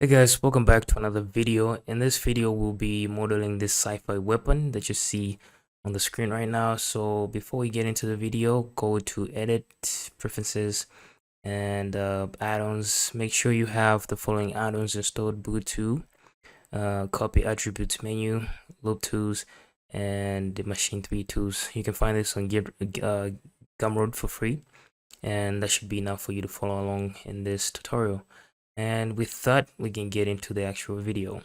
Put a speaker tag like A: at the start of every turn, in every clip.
A: Hey guys, welcome back to another video. In this video, we'll be modeling this sci-fi weapon that you see on the screen right now. So before we get into the video, go to Edit, Preferences, and Add-ons. Make sure you have the following add-ons installed: Boot 2, Copy Attributes menu, Loop Tools, and the Machine 3 tools. You can find this on Gumroad for free, and that should be enough for you to follow along in this tutorial. And with that, we can get into the actual video.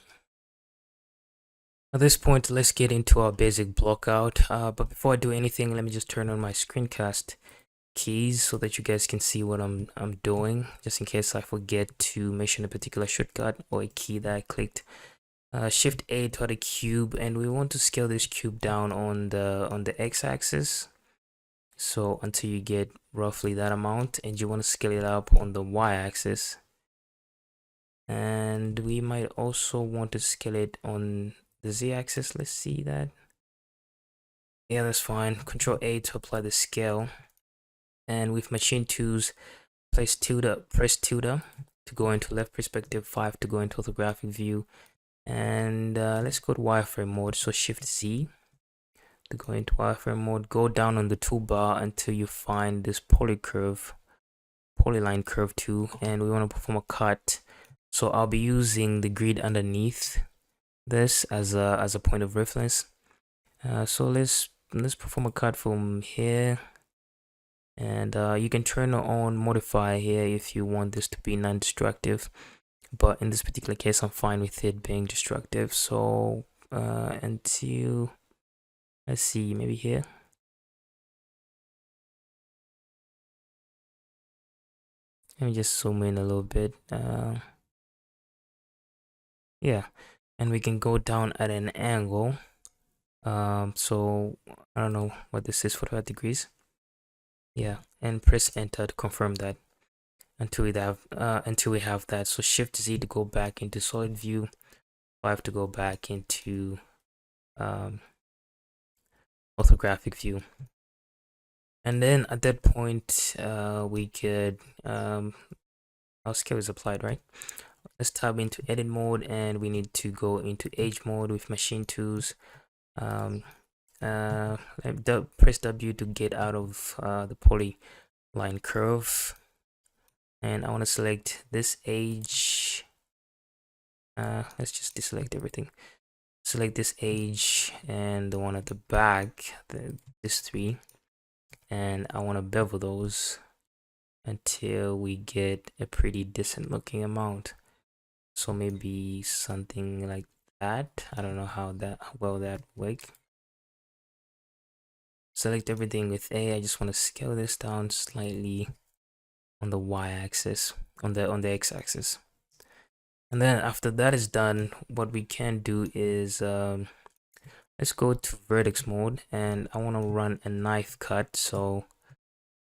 A: At this point, let's get into our basic blockout. But before I do anything, let me just turn on my screencast keys so that you guys can see what I'm doing, just in case I forget to mention a particular shortcut or a key that I clicked. Shift A to add a cube, and we want to scale this cube down on the x-axis. So until you get roughly that amount, and you want to scale it up on the y-axis. And we might also want to scale it on the z-axis. Let's see that. Yeah, that's fine. Control A to apply the scale, and with machine tools, press tilde to go into left perspective, 5 to go into orthographic view, and let's go to wireframe mode. So Shift Z to go into wireframe mode. Go down on the toolbar until you find this polyline curve tool, and we want to perform a cut. So I'll be using the grid underneath this as a point of reference. So let's perform a cut from here, and you can turn on modify here if you want this to be non-destructive, but in this particular case I'm fine with it being destructive. So until, let's see, maybe here. Let me just zoom in a little bit. Yeah, and we can go down at an angle. So I don't know what this is, 45 degrees. Yeah, and press enter to confirm that until we have that. So Shift Z to go back into solid view, 5 to go back into orthographic view. And then at that point, we could our scale is applied, right? Let's tab into edit mode, and we need to go into edge mode with machine tools. Press W to get out of the polyline curve, and I want to select this edge. Let's just deselect everything. Select this edge and the one at the back, this 3, and I want to bevel those until we get a pretty decent looking amount. So maybe something like that. I don't know how well that work. Select everything with A. I just want to scale this down slightly on the y-axis, on the x-axis. And then after that is done, what we can do is let's go to vertex mode, and I want to run a knife cut. So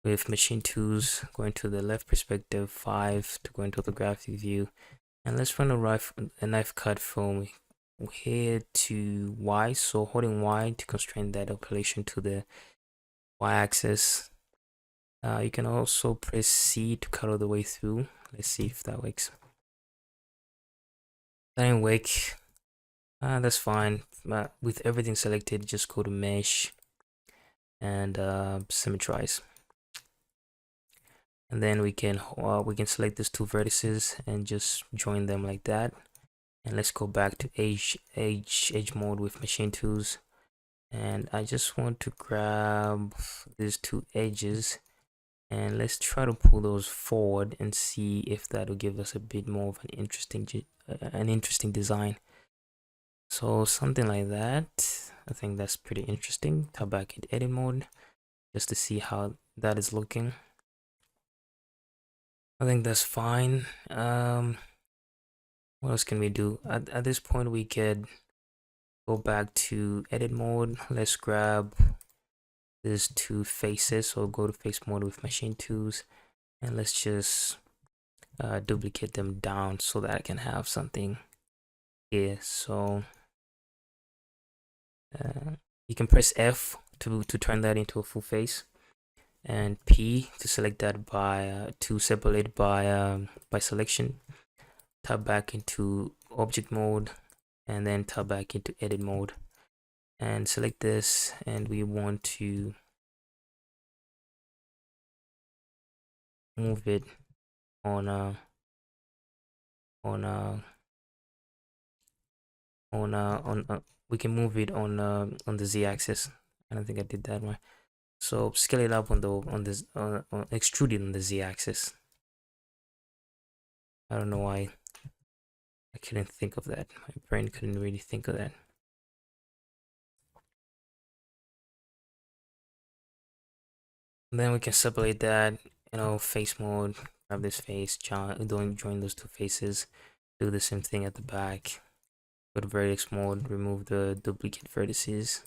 A: with machine tools, going to the left perspective, 5 to go into orthographic view, and let's run a knife cut from here to Y. So holding Y to constrain that operation to the y-axis. You can also press C to cut all the way through. Let's see if that works. That didn't work. That's fine. But with everything selected, just go to mesh and symmetrize. And then we can select these 2 vertices and just join them like that. And let's go back to edge mode with machine tools. And I just want to grab these 2 edges, and let's try to pull those forward and see if that will give us a bit more of an interesting design. So something like that. I think that's pretty interesting. Tab back into edit mode just to see how that is looking. I think that's fine. What else can we do? At this point, we could go back to edit mode. Let's grab these 2 faces, so go to face mode with machine tools, and let's just duplicate them down so that I can have something here. So you can press F to turn that into a full face, and P to select that by to separate by selection. tap back into object mode, and then tap back into edit mode, and select this, and we want to move it on we can move it on the z-axis. I don't think I did that right. So scale it up on this extrude it on the z-axis. I don't know why I couldn't think of that. My brain couldn't really think of that. And then we can separate that, face mode, grab this face, don't join those two faces, do the same thing at the back. Go to vertex mode, remove the duplicate vertices.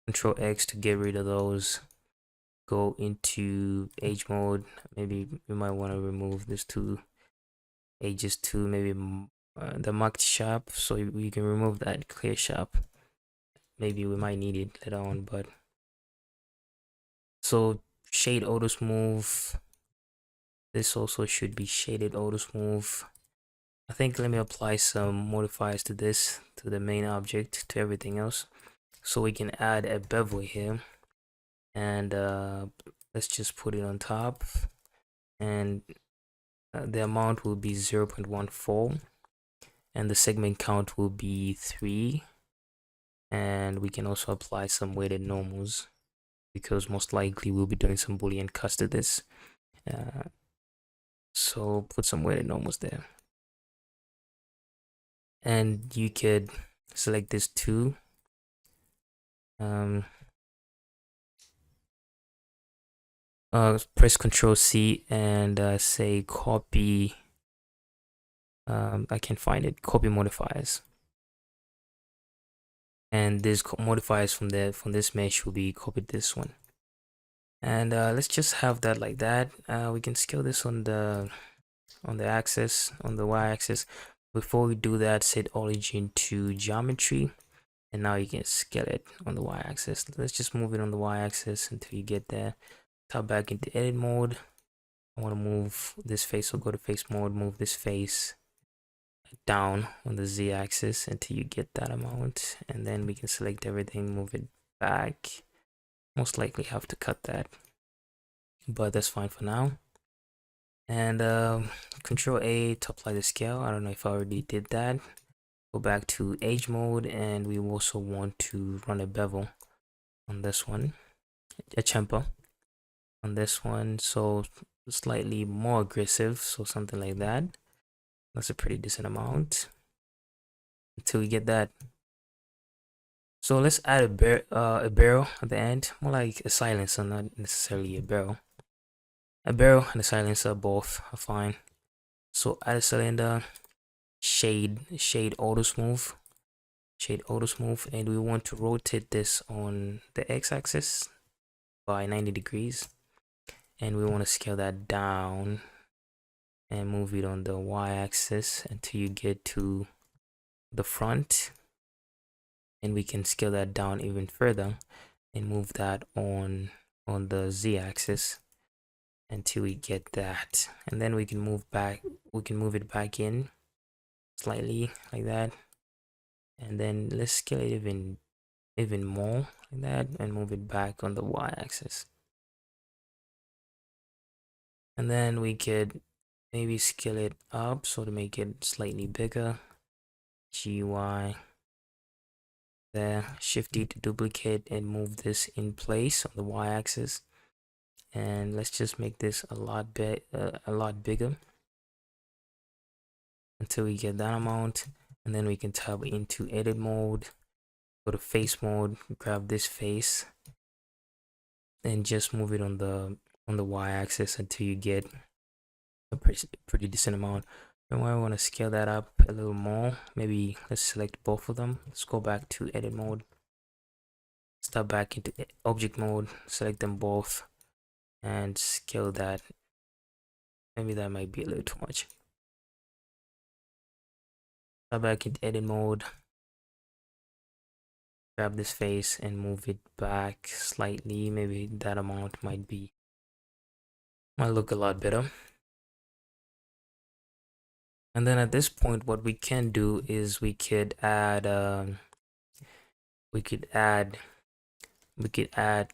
A: Control X to get rid of those. Go into edge mode. Maybe we might want to remove these two edges too. Maybe the marked sharp, so we can remove that clear sharp. Maybe we might need it later on, but so shade auto smooth. This also should be shaded auto smooth. I think let me apply some modifiers to this, to the main object, to everything else. So we can add a bevel here, and let's just put it on top, and the amount will be 0.14, and the segment count will be 3, and we can also apply some weighted normals because most likely we'll be doing some boolean cuts to this. So put some weighted normals there, and you could select this too. Press Ctrl C and say copy. I can find it. Copy modifiers, and this modifiers from this mesh will be copied this one. And let's just have that like that. We can scale this on the axis, on the y-axis. Before we do that, set origin to geometry, and now you can scale it on the y-axis. Let's just move it on the y-axis until you get there. Tap back into edit mode. I want to move this face, so go to face mode, move this face down on the z-axis until you get that amount, and then we can select everything, move it back. Most likely have to cut that, but that's fine for now. And Control A to apply the scale. I don't know if I already did that. Go back to edge mode, and we also want to run a bevel on this one, a chamfer on this one, so slightly more aggressive, so something like that. That's a pretty decent amount until we get that. So let's add a barrel at the end, more like a silencer, not necessarily a barrel. A barrel and a silencer both are fine. So add a cylinder, shade auto smooth, and we want to rotate this on the x-axis by 90 degrees, and we want to scale that down and move it on the y-axis until you get to the front, and we can scale that down even further and move that on the z-axis until we get that, and then we can move it back in slightly like that, and then let's scale it even more like that and move it back on the y-axis. And then we could maybe scale it up so to make it slightly bigger. GY there, Shift D to duplicate and move this in place on the y-axis, and let's just make this a lot bigger until we get that amount. And then we can tab into edit mode, go to face mode, grab this face, and just move it on the y-axis until you get a pretty decent amount. And I want to scale that up a little more. Maybe let's select both of them. Let's go back to edit mode, step back into object mode, select them both, and scale that. Maybe that might be a little too much. Step back into edit mode, grab this face and move it back slightly. Maybe that amount might be Might look a lot better. And then at this point, what we can do is we could add we could add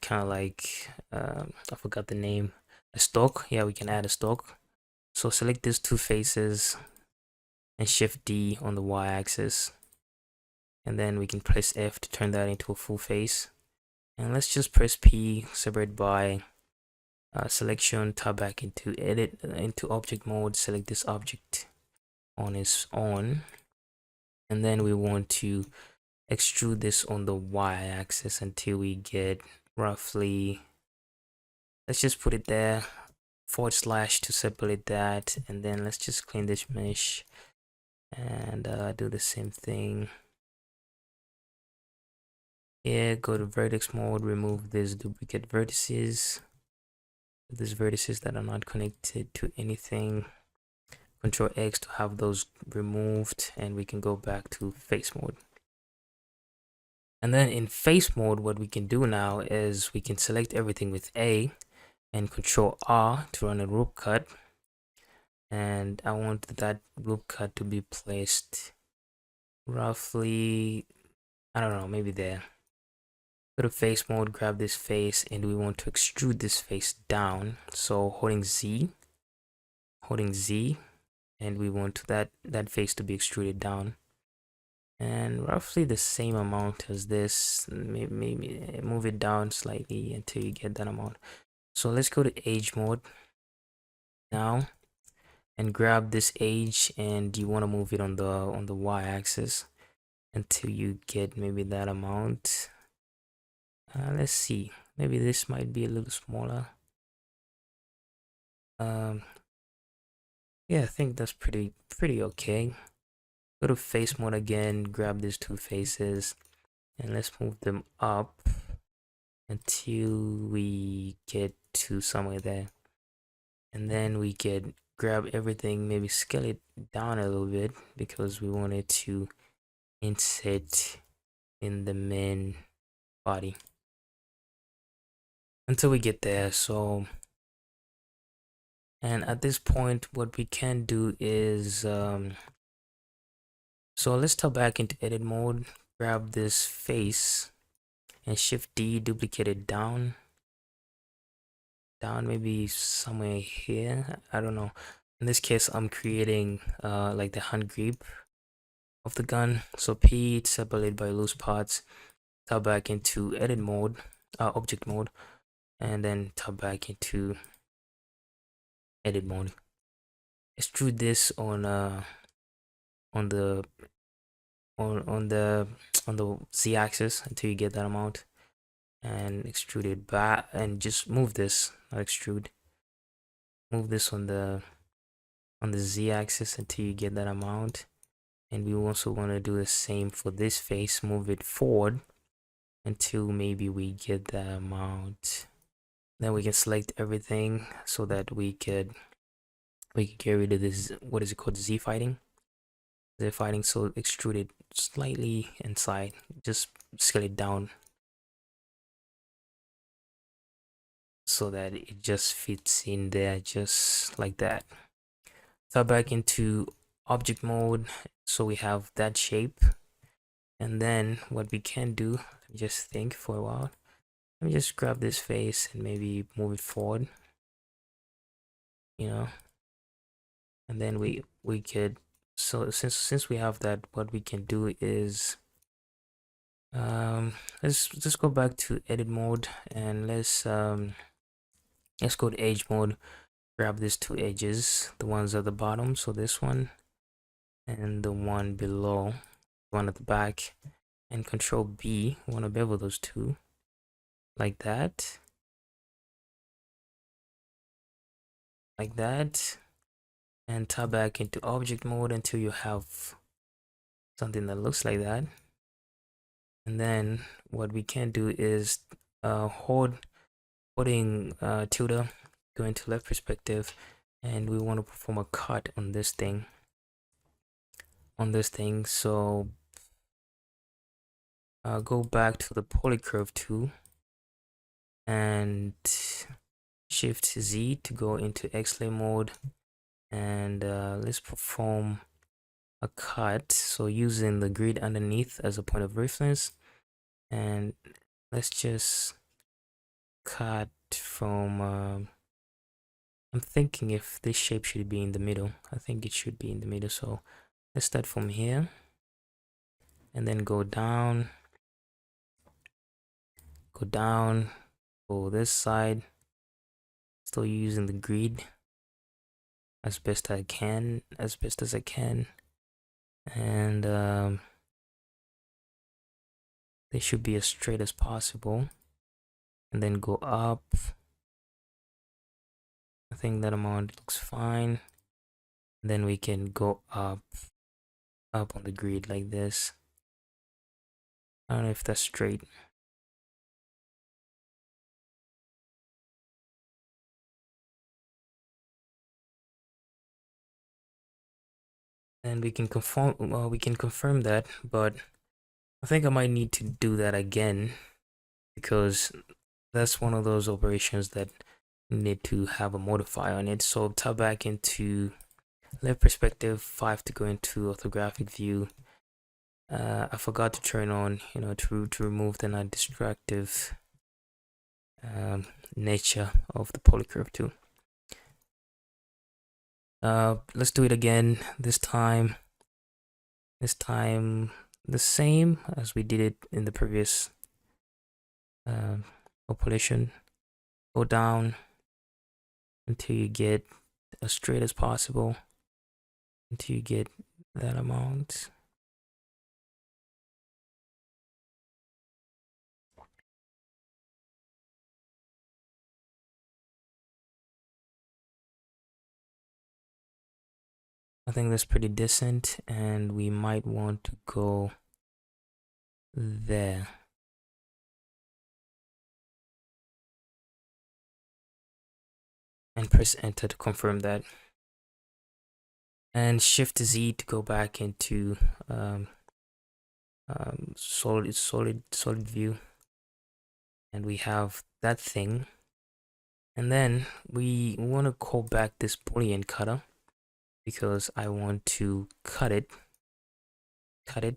A: kind of like I forgot the name, a stalk. Yeah, we can add a stalk. So select these two faces and shift D on the y-axis, and then we can press F to turn that into a full face. And let's just press P, separate by selection, tab back into edit, into object mode, select this object on its own, and then we want to extrude this on the y-axis until we get roughly, let's just put it there, / to separate that, and then let's just clean this mesh and do the same thing here. Go to vertex mode, remove these duplicate vertices, these vertices that are not connected to anything. Control X to have those removed, and we can go back to face mode. And then in face mode, what we can do now is we can select everything with A and Control R to run a loop cut. And I want that loop cut to be placed roughly, I don't know, maybe there. Go to face mode, grab this face, and we want to extrude this face down. So holding Z, and we want that face to be extruded down. And roughly the same amount as this, maybe move it down slightly until you get that amount. So let's go to age mode now and grab this age, and you want to move it on the y-axis until you get maybe that amount. Let's see, maybe this might be a little smaller. Yeah, I think that's pretty okay. Go to face mode again, grab these two faces, and let's move them up until we get to somewhere there. And then we can grab everything, maybe scale it down a little bit because we want it to insert in the main body until we get there. So, and at this point, what we can do is so let's tab back into edit mode, grab this face and shift D, duplicate it down, maybe somewhere here. I don't know. In this case, I'm creating like the hand grip of the gun. So P, separate by loose parts, tab back into edit mode, object mode, and then tab back into edit mode. Extrude this on the z-axis until you get that amount, and extrude it back, and just move this, not extrude, move this on the z-axis until you get that amount. And we also want to do the same for this face, move it forward until maybe we get that amount. Then we can select everything so that we could get rid of this, what is it called, z fighting. So extrude it slightly inside, just scale it down so that it just fits in there, just like that. Tab back into object mode so we have that shape. And then what we can do, let me just think for a while. Let me just grab this face and maybe move it forward, you know. And then we could, so since we have that, what we can do is let's go back to edit mode, and let's go to edge mode, grab these two edges, the ones at the bottom, so this one and the one below, one at the back, and Control B, we want to bevel those two like that, and tab back into object mode until you have something that looks like that. And then what we can do is holding tilde, go into left perspective, and we want to perform a cut on this thing, so go back to the polycurve tool and Shift Z to go into X-lay mode, and let's perform a cut. So using the grid underneath as a point of reference, and let's just cut from I'm thinking if this shape should be in the middle. I think it should be in the middle. So let's start from here and then go down, go this side, still using the grid as best as I can, and they should be as straight as possible, and then go up. I think that amount looks fine. And then we can go up on the grid like this. I don't know if that's straight. And we can confirm that, but I think I might need to do that again, because that's one of those operations that need to have a modifier on it. So tap back into left perspective 5 to go into orthographic view. I forgot to turn on, to remove the non-destructive nature of the polycurve too. Let's do it again. This time the same as we did it in the previous population. Go down until you get as straight as possible, until you get that amount. I think that's pretty decent, and we might want to go there. And press enter to confirm that. And Shift Z to go back into solid view. And we have that thing. And then we want to call back this Boolean cutter, because I want to cut it.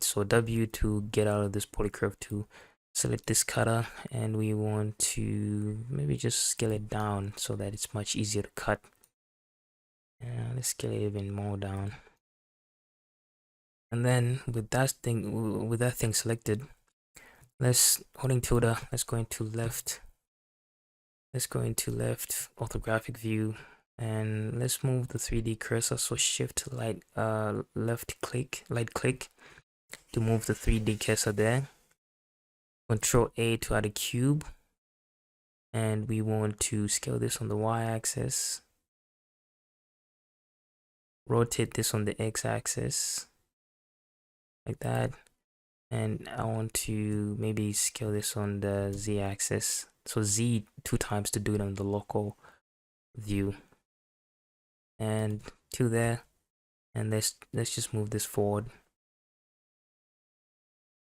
A: So W to get out of this polycurve to select this cutter, and we want to maybe just scale it down so that it's much easier to cut. Let's scale it even more down. And then with that thing selected, let's holding tilde, let's go into left orthographic view, and let's move the 3D cursor. So shift light click to move the 3D cursor there. Control A to add a cube, and we want to scale this on the y-axis, rotate this on the x-axis like that, and I want to maybe scale this on the z-axis, so Z 2 times to do it on the local view, and to there. And let's just move this forward,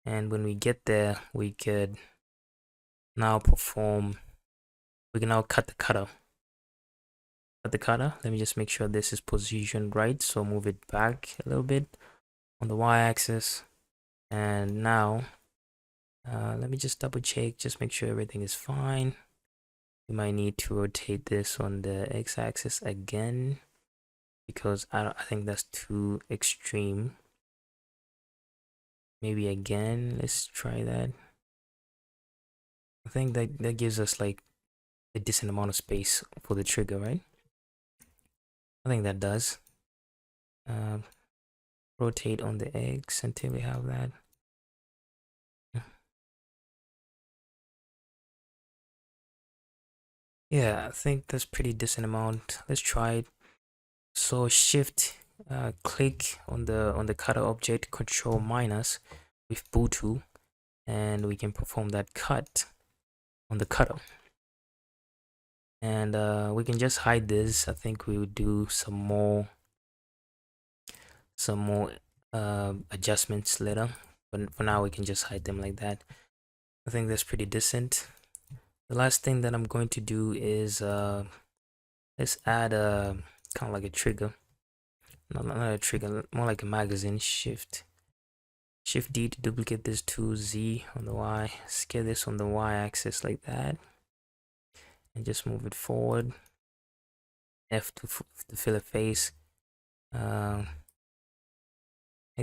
A: and when we get there, we could now cut the cutter. Let me just make sure this is positioned right, so move it back a little bit on the y-axis. And now let me just double check, just make sure everything is fine. We might need to rotate this on the x-axis again, because I think that's too extreme. Maybe again, let's try that. I think that gives us like a decent amount of space for the trigger, right? I think that does. Rotate on the X until we have that. Yeah, I think that's pretty decent amount. Let's try it. So shift click on the cutter object, control minus with Bluetooth, and we can perform that cut on the cutter. And we can just hide this. I think we would do some more adjustments later, but for now we can just hide them like that. I think that's pretty decent. The last thing that I'm going to do is let's add a kind of like a trigger. Not a trigger, more like a magazine. Shift D to duplicate this to Z on the Y. Scale this on the Y axis like that, and just move it forward. F to fill a face, like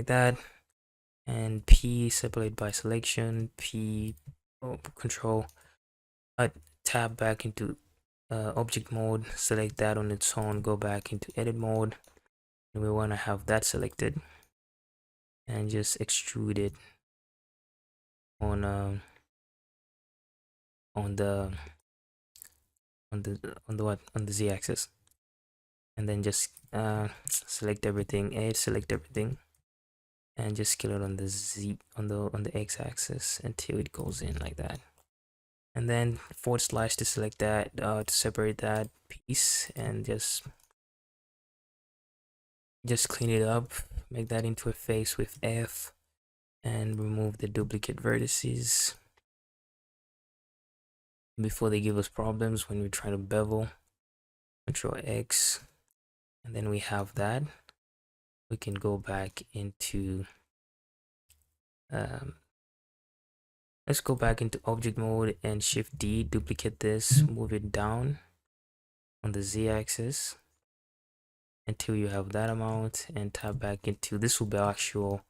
A: that, and P separate by selection. P control tab back into object mode. Select that on its own. Go back into edit mode, and we want to have that selected, and just extrude it on the on the Z axis, and then just select everything, select everything, and just scale it on the Z on the X axis until it goes in like that, and then / to select that, to separate that piece, and just clean it up, make that into a face with F, and remove the duplicate vertices before they give us problems when we're trying to bevel. Control X, and then we have that. We can go back into let's go back into object mode and Shift D, duplicate this, move it down on the Z axis until you have that amount, and tap back into, this will be our actual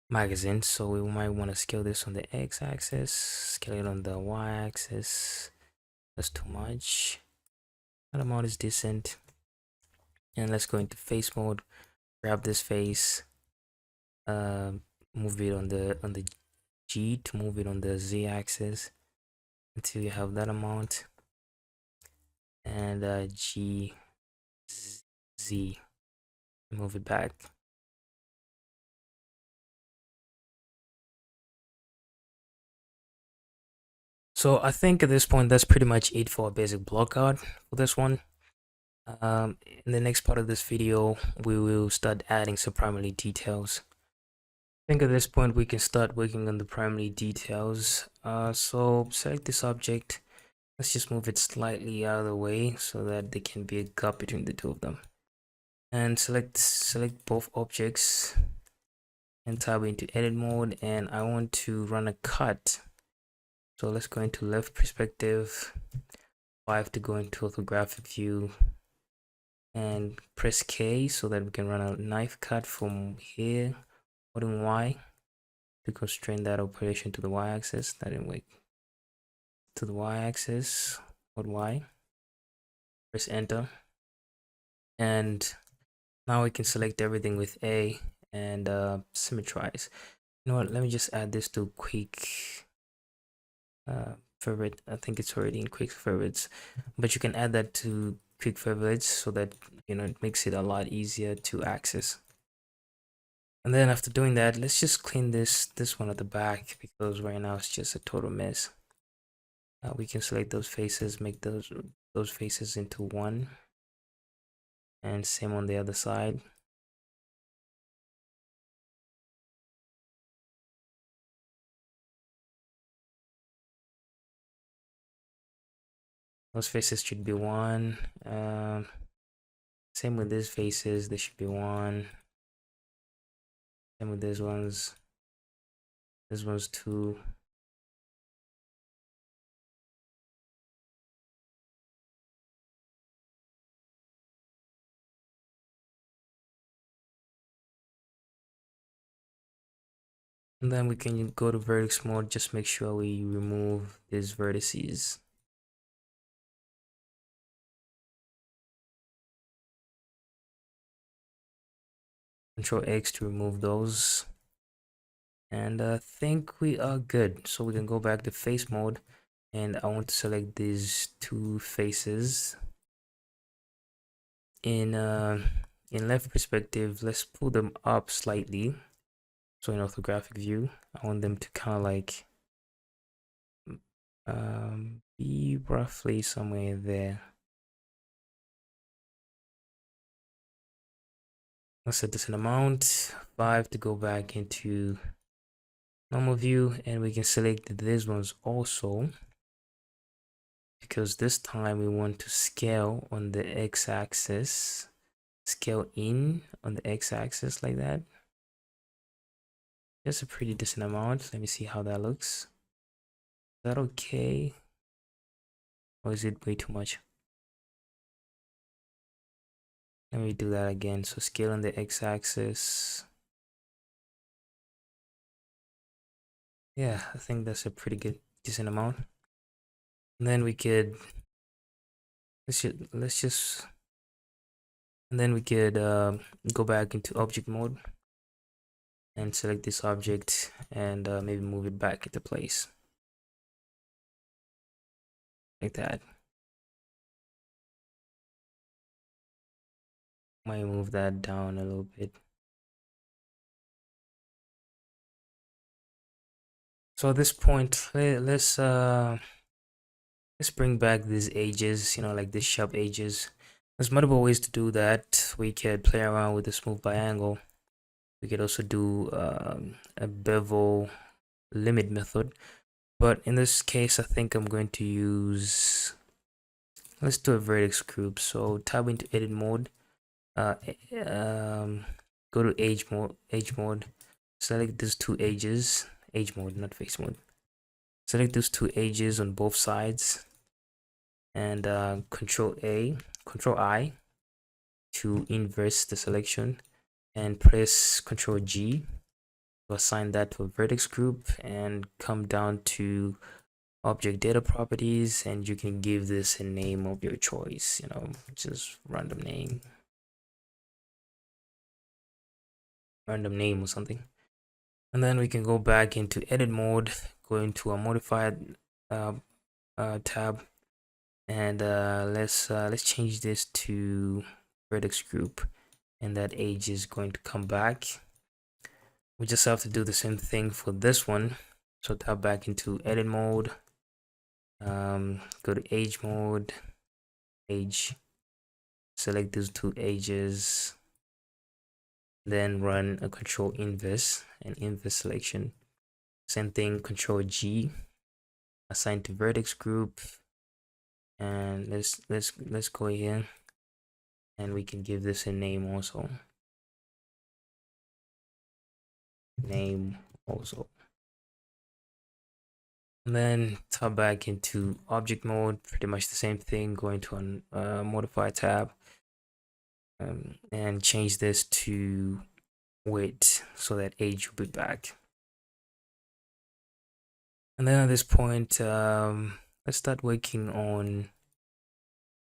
A: magazine, so we might want to scale this on the X axis, scale it on the Y axis. That's too much. That amount is decent. And let's go into face mode, grab this face, move it on the G to move it on the Z axis until you have that amount, and G Z, move it back. So I think at this point that's pretty much it for a basic blockout for this one. In the next part of this video we will start adding some primary details. I think at this point we can start working on the primary details. So select this object, let's just move it slightly out of the way so that there can be a gap between the two of them, and select both objects and tab into edit mode, and I want to run a cut. So let's go into left perspective, 5 to go into orthographic view, and press K so that we can run a knife cut from here, holding Y to constrain that operation to the Y axis. That didn't work. To the Y axis, hold Y, press enter, and now we can select everything with A and symmetrize. You know what, let me just add this to quick favorite. I think it's already in quick favorites, but you can add that to quick favorites so that, you know, it makes it a lot easier to access. And then after doing that, let's just clean this one at the back, because right now it's just a total mess. We can select those faces, make those faces into one, and same on the other side. Those faces should be one. Same with these faces, they should be one. Same with these ones. This one's two. And then we can go to vertex mode, just make sure we remove these vertices. Control X to remove those. And I think we are good. So we can go back to face mode, and I want to select these two faces. In left perspective, let's pull them up slightly. So in orthographic view, I want them to kind of like be roughly somewhere there. Let's set this an amount 5 to go back into normal view, and we can select these ones also because this time we want to scale on the x-axis, scale in on the x-axis like that. That's a pretty decent amount. Let me see how that looks. Is that okay, or is it way too much? Let me do that again. So scale on the x-axis. Yeah, I think that's a pretty good decent amount. And then we could let's just and then we could go back into object mode and select this object and maybe move it back into place like that. Might move that down a little bit. So at this point, let's bring back these edges, you know, like these sharp edges. There's multiple ways to do that. We could play around with the smooth by angle. We could also do a bevel limit method, but in this case I think I'm going to use, let's do a vertex group. So tab into edit mode, go to edge mode, select these two edges, edge mode, not face mode. Select those two edges on both sides and control I to inverse the selection, and press control G to assign that to a vertex group, and come down to object data properties, and you can give this a name of your choice, you know, just random name or something. And then we can go back into edit mode, go into a modified tab, and let's change this to vertex group, and that edge is going to come back. We just have to do the same thing for this one. So tab back into edit mode, go to edge mode, edge, select these two edges, then run a control inverse and inverse selection. Same thing, control G, assign to vertex group, and let's go here, and we can give this a name also. Name also. And then tab back into object mode, pretty much the same thing, go into a modify tab, and change this to width so that edge will be back. And then at this point, let's start working on,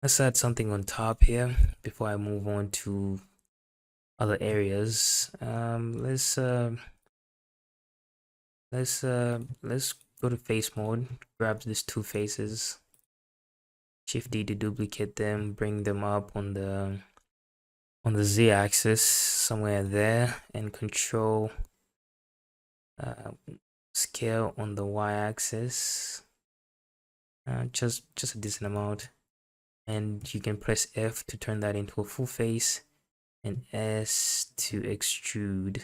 A: let's add something on top here before I move on to other areas. Let's go to face mode, grab these two faces, Shift D to duplicate them, bring them up on the z-axis somewhere there, and control scale on the y-axis, just a decent amount, and you can press F to turn that into a full face, and S to extrude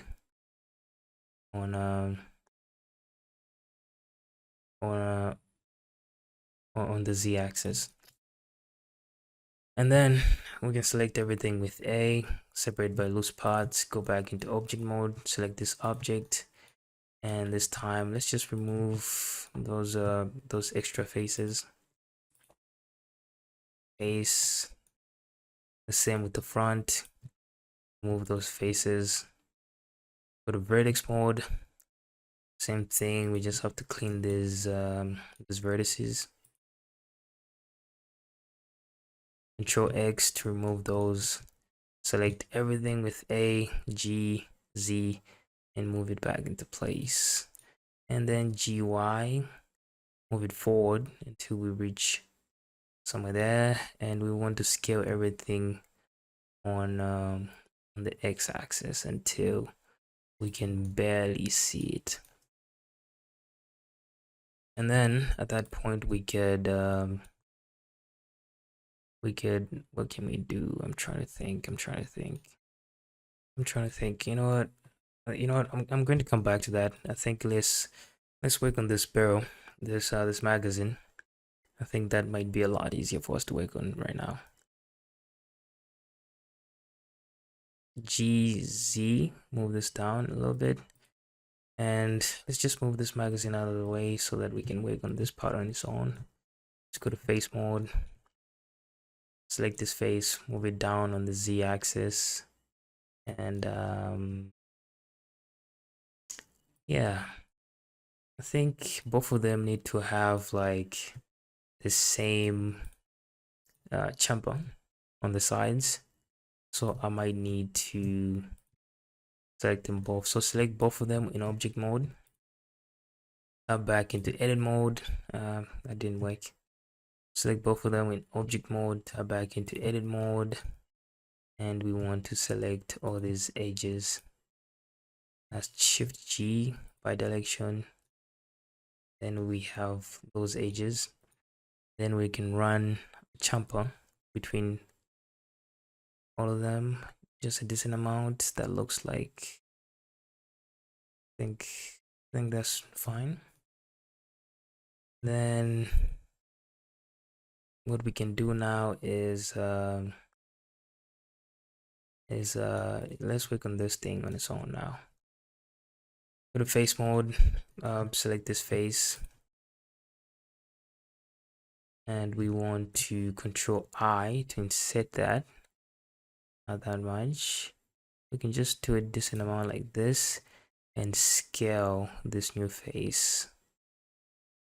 A: on the z-axis. And then we can select everything with A, separate by loose parts, go back into object mode, select this object, and this time let's just remove those extra faces. Face, the same with the front, remove those faces. Go to vertex mode, same thing, we just have to clean these vertices. Control X to remove those. Select everything with A, G, Z, and move it back into place. And then GY, move it forward until we reach somewhere there, and we want to scale everything on the x-axis until we can barely see it. And then at that point we could what can we do? I'm trying to think. You know what, I'm going to come back to that. I think let's work on this barrel, this magazine. I think that might be a lot easier for us to work on right now. GZ, move this down a little bit. And let's just move this magazine out of the way so that we can work on this part on its own. Let's go to face mode. Select this face, move it down on the Z axis. And yeah, I think both of them need to have like the same chamfer on the sides. So I might need to select them both. So select both of them in object mode. Back into edit mode. That didn't work. Select both of them in object mode. Back into edit mode. And we want to select all these edges. That's Shift G by direction. Then we have those edges. Then we can run chamfer between all of them, just a decent amount that looks like, I think that's fine. Then what we can do now is let's work on this thing on its own now. Go to face mode, select this face, and we want to Control I to insert that. Not that much. We can just do a decent amount like this and scale this new face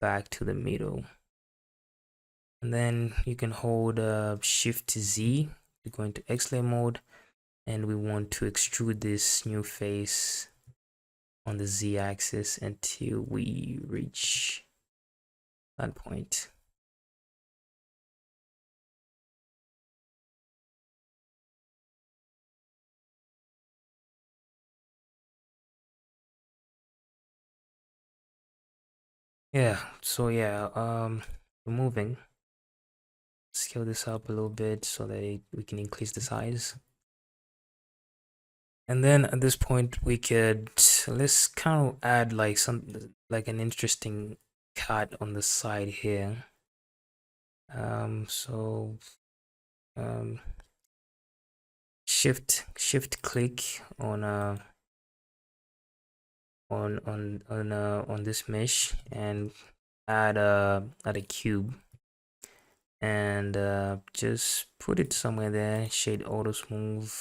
A: back to the middle. And then you can hold Shift Z to go into X-layer mode, and we want to extrude this new face on the Z axis until we reach that point. Yeah, so yeah, removing, scale this up a little bit so that we can increase the size. And then at this point we could, let's kind of add like an interesting cut on the side here. Shift click on this mesh and add a cube, and just put it somewhere there. Shade auto smooth,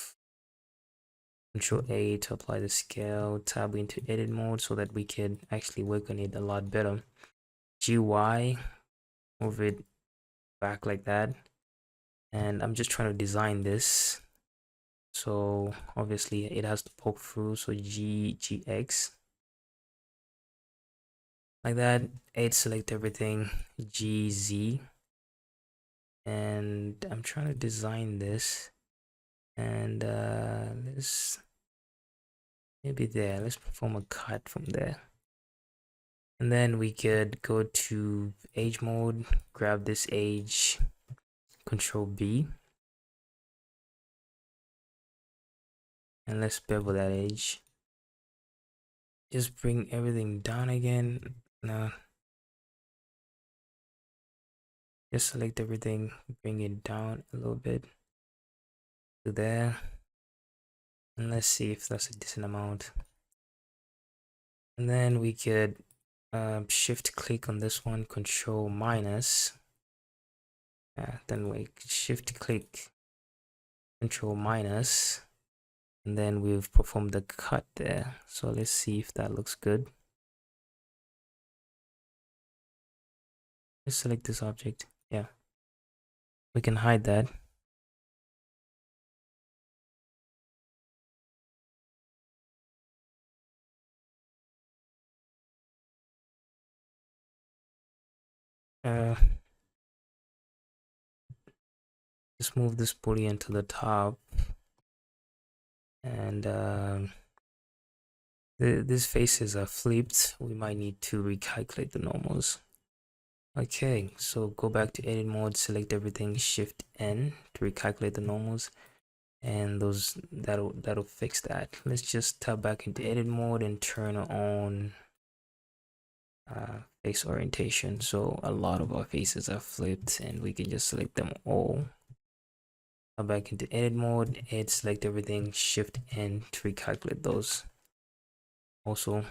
A: Control A to apply the scale, tab into edit mode so that we can actually work on it a lot better. GY, move it back like that. And I'm just trying to design this, so obviously it has to poke through, so GX like that. 8, select everything, GZ, and I'm trying to design this, and let's maybe there, let's perform a cut from there. And then we could go to edge mode, grab this edge, Control B, and let's bevel that edge. Just bring everything down again. No, just select everything, bring it down a little bit to there, and let's see if that's a decent amount. And then we could shift click on this one, Control minus, then we shift click, Control minus, and then we've performed the cut there. So let's see if that looks good. Let's select this object. Yeah, we can hide that. Just move this boolean to the top, and these faces are flipped. We might need to recalculate the normals. Okay, so go back to edit mode, select everything, Shift N to recalculate the normals, and that'll fix that. Let's just tab back into edit mode and turn on face orientation. So a lot of our faces are flipped, and we can just select them all. Go back into edit mode and select everything, shift N to recalculate those. Also,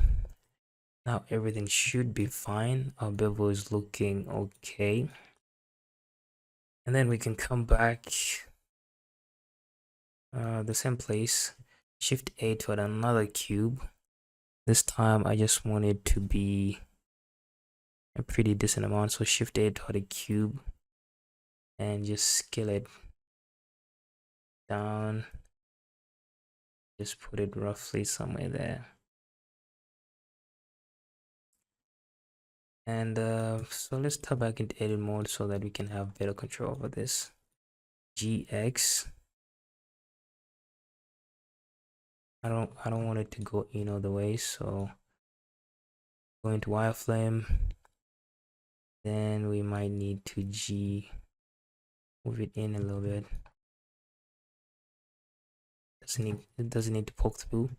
A: now everything should be fine. Our bevel is looking okay. And then we can come back the same place, shift A to add another cube. This time I just want it to be a pretty decent amount, so shift A to add a cube and just scale it down. Just put it roughly somewhere there. And so let's tap back into edit mode so that we can have better control over this. GX. I don't want it to go in all the way, so go into wireframe. Then we might need to move it in a little bit. It doesn't need to poke through.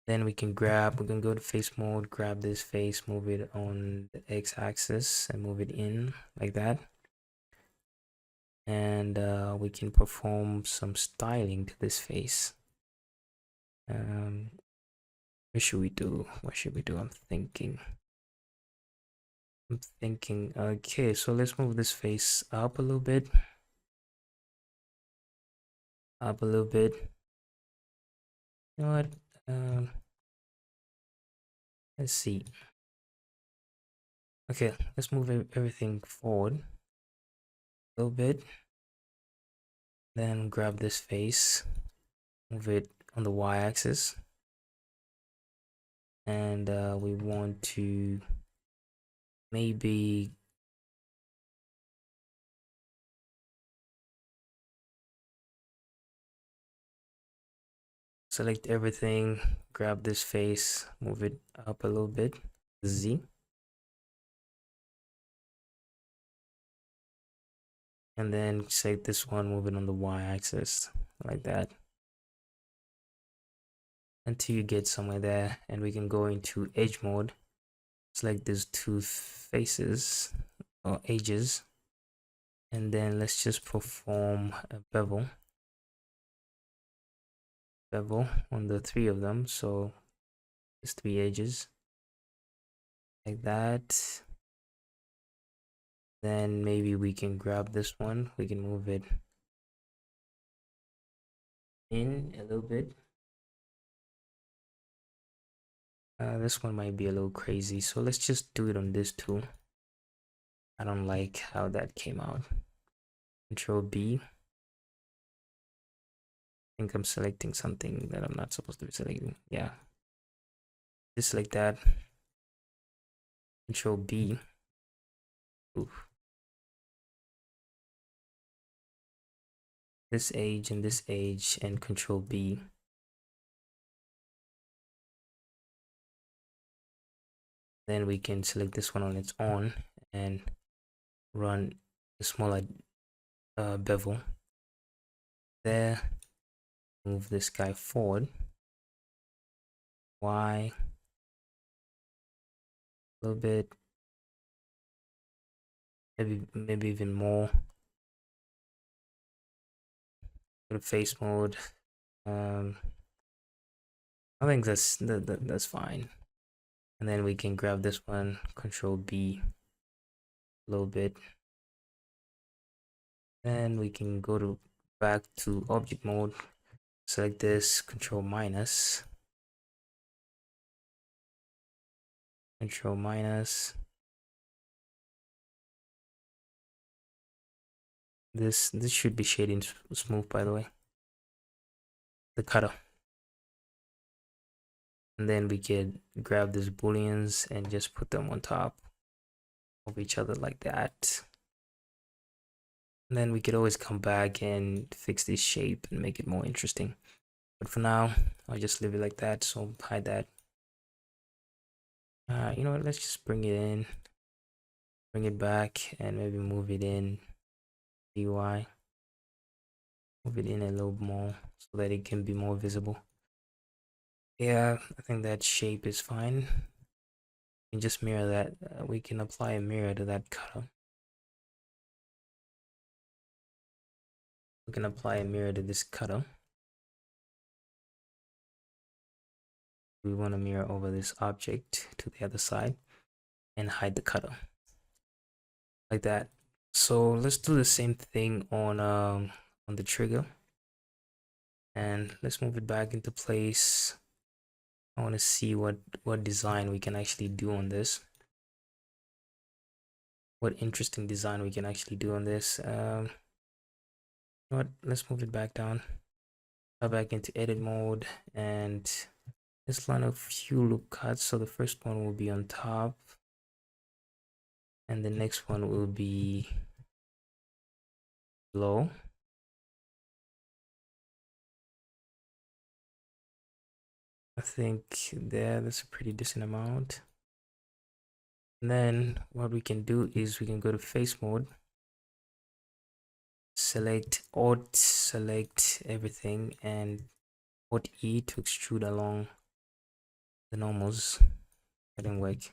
A: Then we can go to face mode, grab this face, move it on the x-axis and move it in like that. And we can perform some styling to this face. What should we do? I'm thinking, okay, so let's move this face up a little bit. You know what? Let's see. Okay, let's move everything forward a little bit. Then grab this face, move it on the y-axis. And we want to maybe select everything, grab this face, move it up a little bit, Z. And then select this one, move it on the y-axis like that until you get somewhere there. And we can go into edge mode, select these two faces or edges, and then let's just perform a bevel on the three of them. So there's three edges like that. Then maybe we can grab this one, we can move it in a little bit. This one might be a little crazy, so let's just do it on this tool. I don't like how that came out. Control B. I think I'm selecting something that I'm not supposed to be selecting. Yeah, just like that. Control B. Oof. This edge and this edge, and Control B. Then we can select this one on its own and run a smaller bevel there. Move this guy forward, Y, a little bit, maybe even more. Go to face mode. I think that's fine. And then we can grab this one, Control B, a little bit. Then we can go back to object mode, select this, Control minus. This should be shading smooth, by the way, the cutter. And then we can grab these booleans and just put them on top of each other like that. And then we could always come back and fix this shape and make it more interesting. But for now, I'll just leave it like that, so hide that. You know what, let's just bring it back, and maybe move it in UI. Move it in a little more so that it can be more visible. Yeah, I think that shape is fine. and just mirror that. We can apply a mirror to that cutter. We can apply a mirror to this cutter. We want to mirror over this object to the other side and hide the cutter like that. So let's do the same thing on the trigger, and let's move it back into place. I want to see what design we can actually do on this. What interesting design we can actually do on this. What? Let's move it back down. Go back into edit mode, and let's line a few loop cuts. So the first one will be on top, and the next one will be below. I think that's a pretty decent amount. And then what we can do is we can go to face mode, select Alt, select everything, and Alt E to extrude along the normals. That didn't work.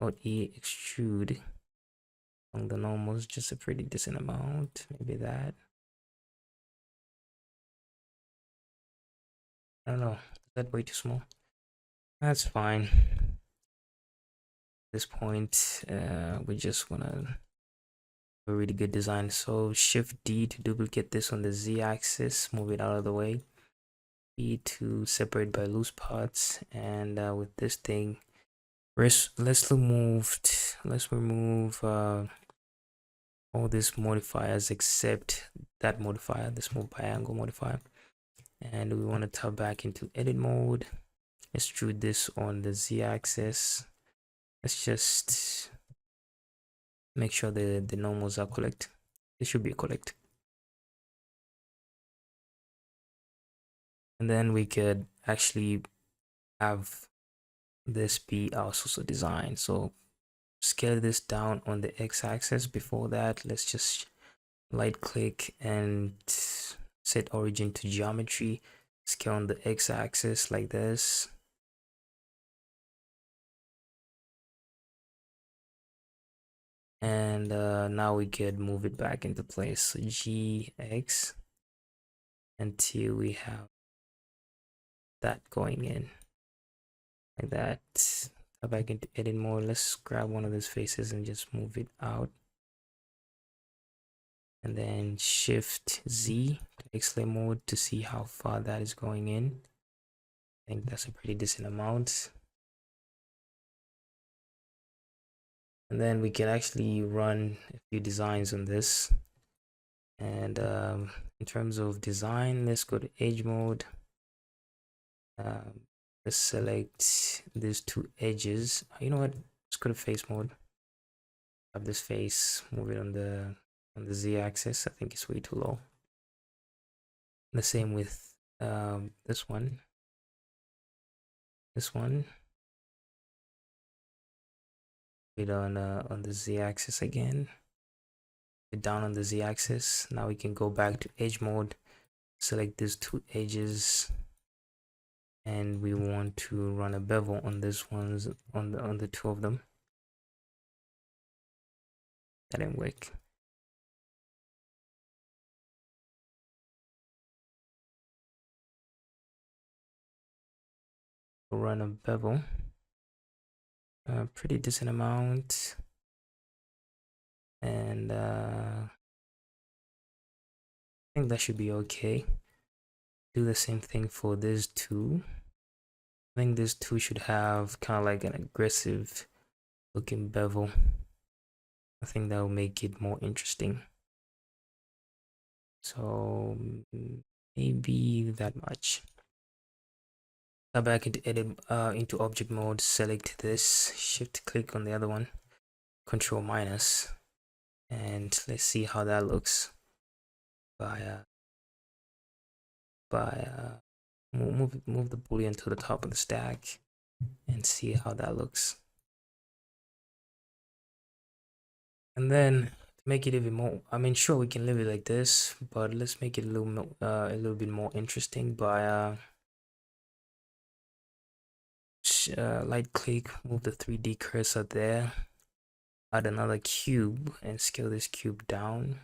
A: Alt E, extrude along the normals, just a pretty decent amount, maybe that. I don't know, is that way too small? That's fine. At this point, we just wanna a really good design. So Shift D to duplicate this on the Z axis, move it out of the way. E to separate by loose parts, and with this thing, let's remove all these modifiers except that modifier, the small triangle modifier, and we want to tab back into edit mode. Extrude this on the Z axis. Let's just make sure the normals are correct. They should be correct. And then we could actually have this be our source of design. So scale this down on the x-axis. Before that, let's just right click and set origin to geometry, scale on the x-axis like this. And now we could move it back into place. So GX until we have that going in like that. Go back into edit mode. Let's grab one of those faces and just move it out, and then Shift Z to X-lay mode to see how far that is going in. I think that's a pretty decent amount. And then we can actually run a few designs on this. And in terms of design, let's go to edge mode. Let's select these two edges. You know what? Let's go to face mode. Have this face, move it on the Z axis. I think it's way too low. The same with this one. This one. It on the Z axis again. It down on the Z axis. Now we can go back to edge mode. Select these two edges, and we want to run a bevel on this ones on the two of them. That didn't work. We'll run a bevel, a pretty decent amount, and I think that should be okay. Do the same thing for these two. I think these two should have kind of like an aggressive looking bevel. I think that will make it more interesting. So maybe that much. Go back into edit, into object mode, select this, shift click on the other one, control minus, and let's see how that looks by move the boolean to the top of the stack and see how that looks. And then to make it even more, I mean, sure, we can leave it like this, but let's make it a little bit more interesting by light click, move the 3D cursor there, add another cube and scale this cube down.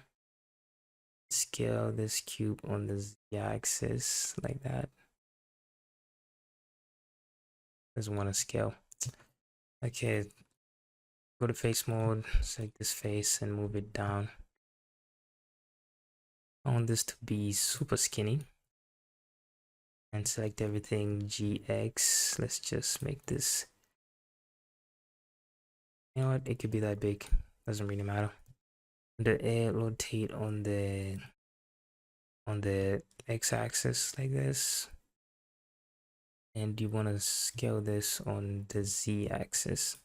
A: Scale this cube on the z-axis like that. Doesn't want to scale. Okay, go to face mode, select this face and move it down. I want this to be super skinny and select everything GX. Let's just make this, you know what, it could be that big, doesn't really matter. The air rotate on the x-axis like this, and you want to scale this on the z-axis.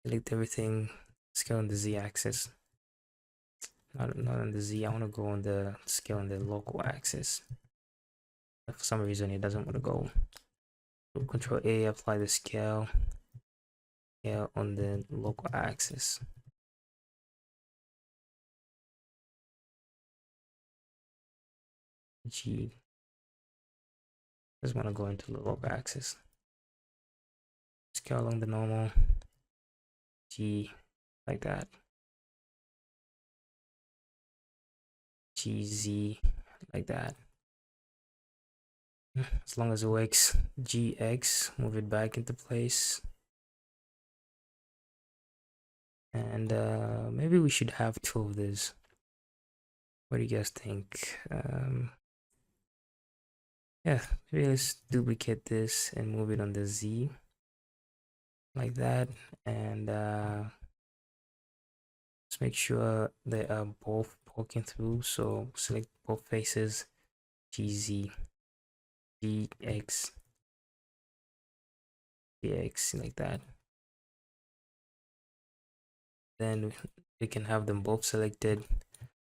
A: Select everything, scale on the z-axis. Not on the z. I want to go on the scale on the local axis. But for some reason it doesn't want to go. So Control A, apply the scale on the local axis. G just want to go into the local axis. Scale along the normal. G like that. GZ like that. As long as it works. GX, move it back into place. And maybe we should have two of these. What do you guys think? Yeah, maybe let's duplicate this and move it on the Z like that. And let's make sure they are both poking through. So select both faces, GZ, GX, GX like that. Then we can have them both selected.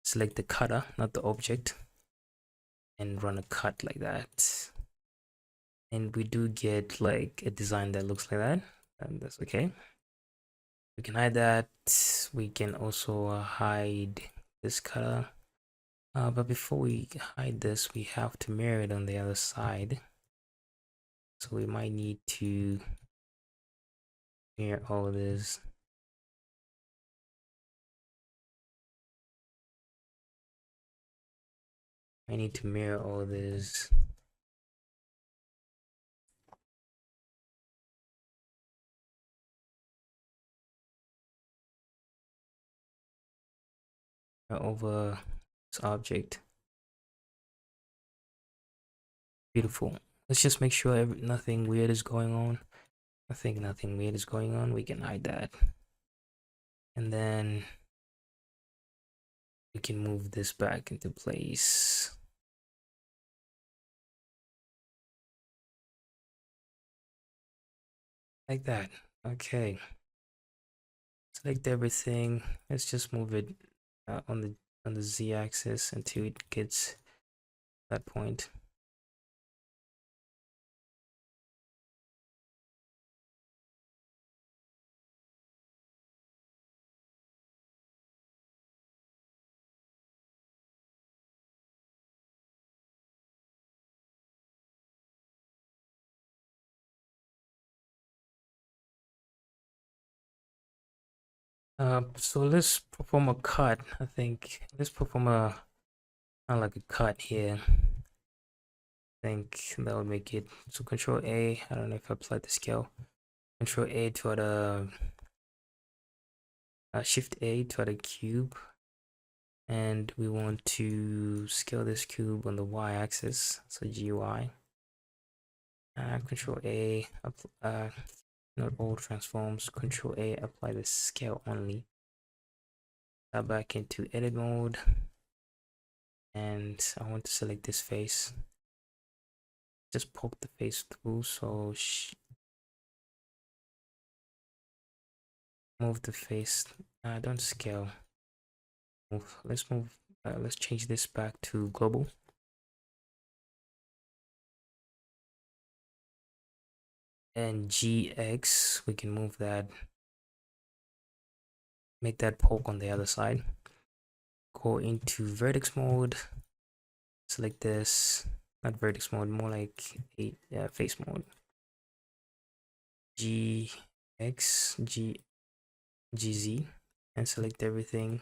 A: Select the cutter, not the object, and run a cut like that. And we do get like a design that looks like that, and that's okay. We can hide that. We can also hide this cutter, but before we hide this, we have to mirror it on the other side. So we might need to mirror all of this. I need to mirror all this. Over this object. Beautiful. Let's just make sure nothing weird is going on. I think nothing weird is going on. We can hide that. And then we can move this back into place. Like that. Okay. Select everything. Let's just move it on the z-axis until it gets that point. So let's perform a cut. I think let's perform a like a cut here. I think that would make it. So Control A. I don't know if I applied the scale. Control A to the Shift A to the cube, and we want to scale this cube on the y-axis. So GY. Control A. Not all transforms. Control A. Apply the scale only. Back into edit mode, and I want to select this face. Just poke the face through, so move the face. Don't scale. Let's change this back to global. And GX, we can move that. Make that poke on the other side. Go into vertex mode. Select this. Not vertex mode, more like face mode. GZ and select everything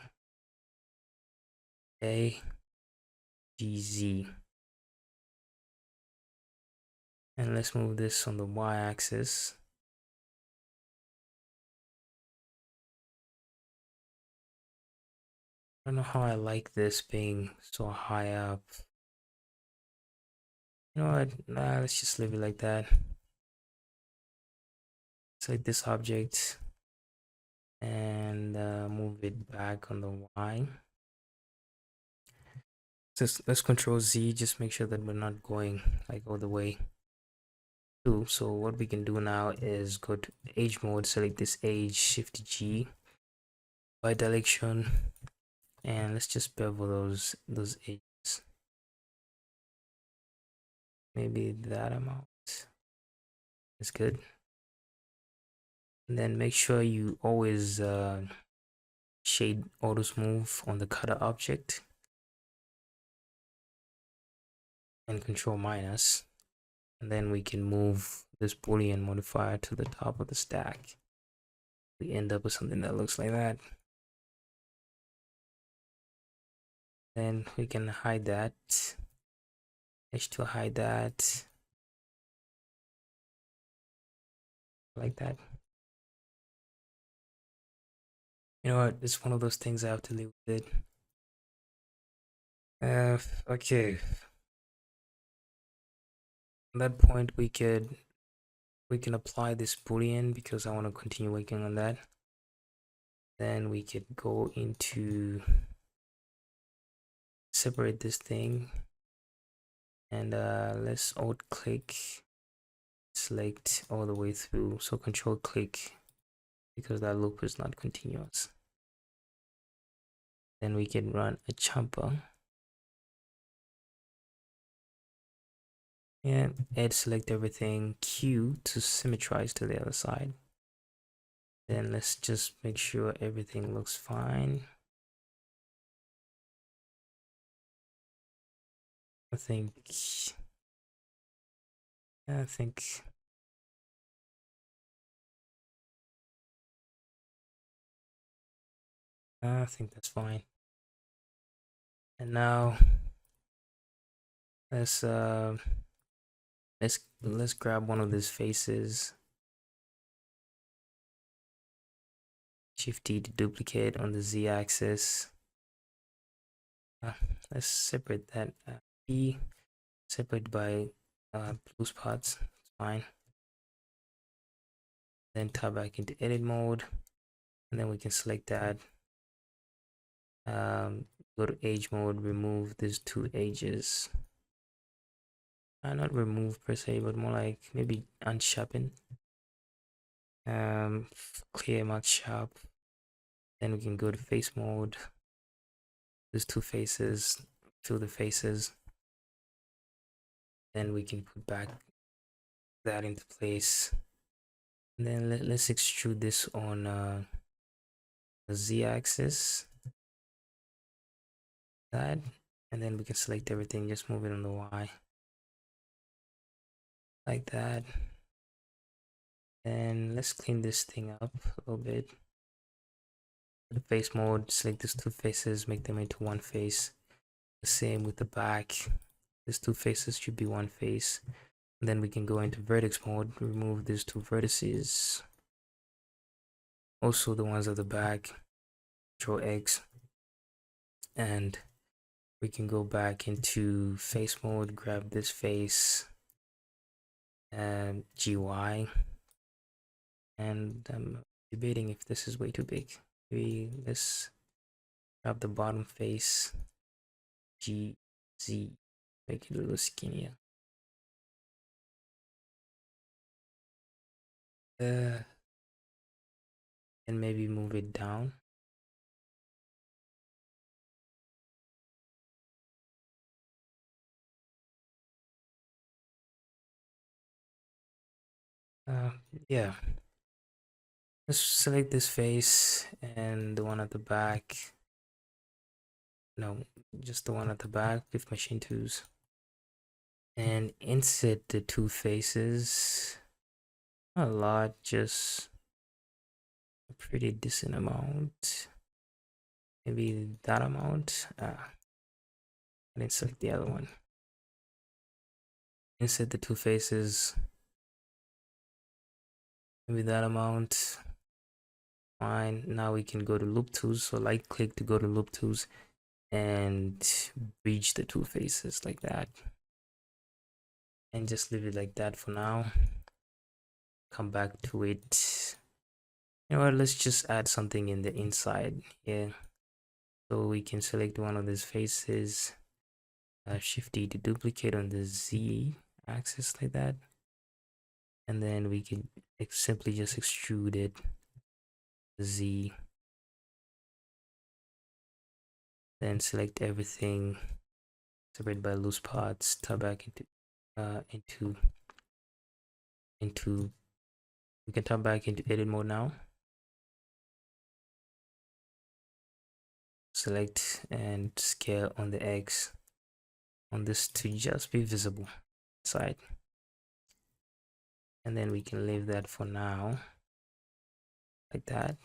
A: GZ, and let's move this on the y-axis. I don't know how I like this being so high up. You know what? Nah, let's just leave it like that. Select this object and move it back on the y. Just let's control Z, just make sure that we're not going like all the way through. So what we can do now is go to age mode, select this age, shift G, by direction, and let's just bevel those edges. Maybe that amount is good. And then make sure you always shade auto smooth on the cutter object and control minus, and then we can move this boolean modifier to the top of the stack. We end up with something that looks like that. Then we can hide that, H2 hide that like that. You know what, it's one of those things I have to live with it. Okay, at that point we can apply this boolean because I want to continue working on that. Then we could go into separate this thing, and let's alt click, select all the way through, so control click because that loop is not continuous. Then we can run a jumper and add select everything, Q to symmetrize to the other side. Then let's just make sure everything looks fine. I think I think that's fine. And now let's grab one of these faces, shift D to duplicate on the Z axis. Let's separate that P, separate by blue spots, it's fine. Then tab back into edit mode, and then we can select that. Go to age mode, remove these two edges. Not remove per se, but more like maybe unsharpen. Clear max sharp. Then we can go to face mode. There's two faces, fill the faces. Then we can put back that into place. And then let's extrude this on the Z axis. That, and then we can select everything, just move it on the Y. Like that. And let's clean this thing up a little bit. The face mode, select these two faces, make them into one face. The same with the back. These two faces should be one face. And then we can go into vertex mode, remove these two vertices. Also the ones at the back, Control X. And we can go back into face mode, grab this face and GY. And I'm debating if this is way too big. Maybe let's grab the bottom face, GZ, make it a little skinnier. And maybe move it down. Yeah. Let's select this face and the one at the back. No, just the one at the back with machine tools. And insert the two faces. a lot, just a pretty decent amount. Maybe that amount. I didn't select the other one. Insert the two faces. Maybe that amount. Fine. Now we can go to loop tools. So right click to go to loop tools and bridge the two faces like that. And just leave it like that for now. Come back to it. You know what? Let's just add something in the inside here. So we can select one of these faces. Shift D to duplicate on the Z axis like that. And then we can simply just extrude it. Z. Then select everything, separate by loose parts, tab back into we can tab back into edit mode now. Select and scale on the X on this to just be visible side. And then we can leave that for now like that.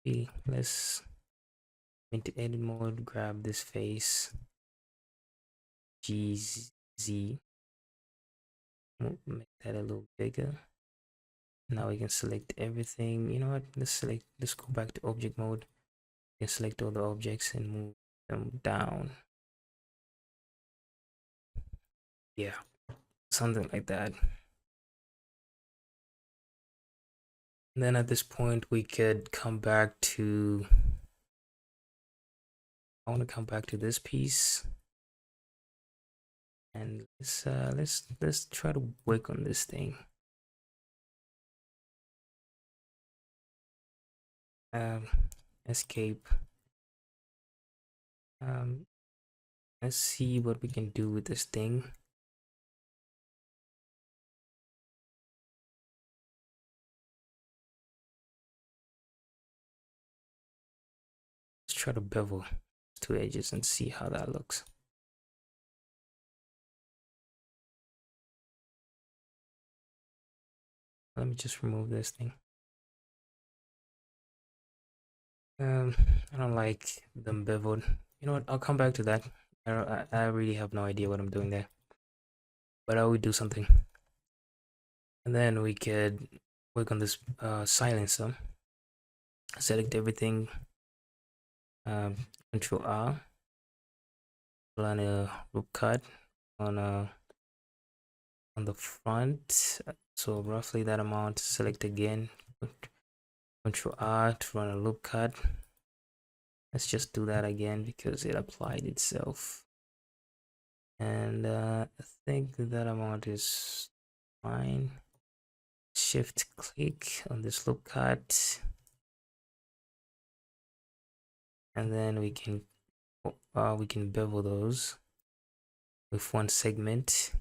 A: Okay, let's into edit mode, grab this face, GZ, make that a little bigger. Now we can select everything. You know what? Let's go back to object mode. You can select all the objects and move them down. Yeah, something like that. And then at this point, we could come back to. I want to come back to this piece, and let's try to work on this thing. Escape. Let's see what we can do with this thing. Let's try to bevel two edges and see how that looks. Let me just remove this thing. I don't like them beveled. You know what? I'll come back to that. I really have no idea what I'm doing there, but I will do something. And then we could work on this silencer. Select everything. Control R. Run a loop cut on the front. So roughly that amount. Select again. Control R to run a loop cut. Let's just do that again because it applied itself. And I think that amount is fine. Shift click on this loop cut, and then we can bevel those with one segment,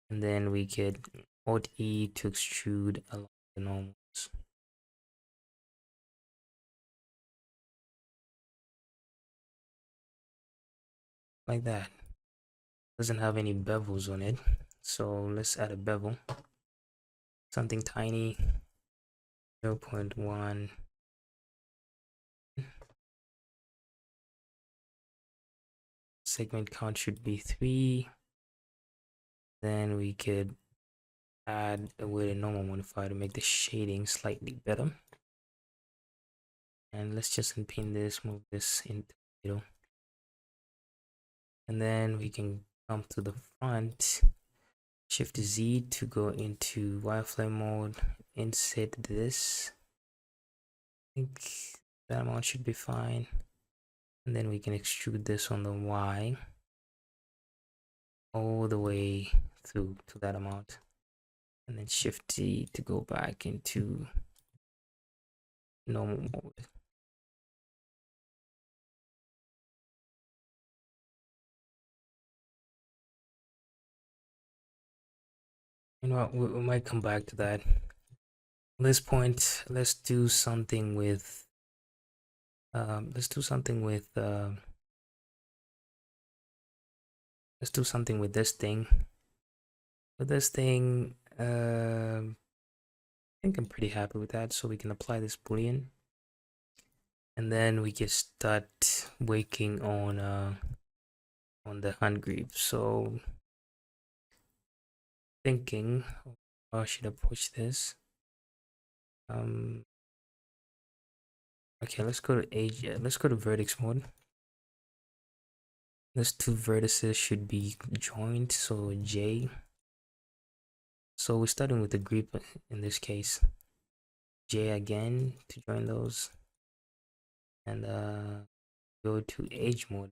A: and then we could Alt E to extrude along the normals. Like that. Doesn't have any bevels on it, so let's add a bevel. Something tiny, 0.1. Segment count should be 3. Then we could add a weighted normal modifier to make the shading slightly better. And let's just unpin this, move this into the middle. And then we can come to the front, Shift Z to go into wireframe mode, insert this. I think that amount should be fine. And then we can extrude this on the Y all the way through to that amount. And then Shift Z to go back into normal mode. You know what, we might come back to that. At this point, let's do something with let's do something with this thing. for this thing, I think I'm pretty happy with that. So we can apply this boolean, and then we can start working on the hand grip. So thinking how I should approach this. Okay, let's go to edge. Let's go to vertex mode. Those two vertices should be joined, so J. So we're starting with the grip in this case. J again to join those, and go to edge mode,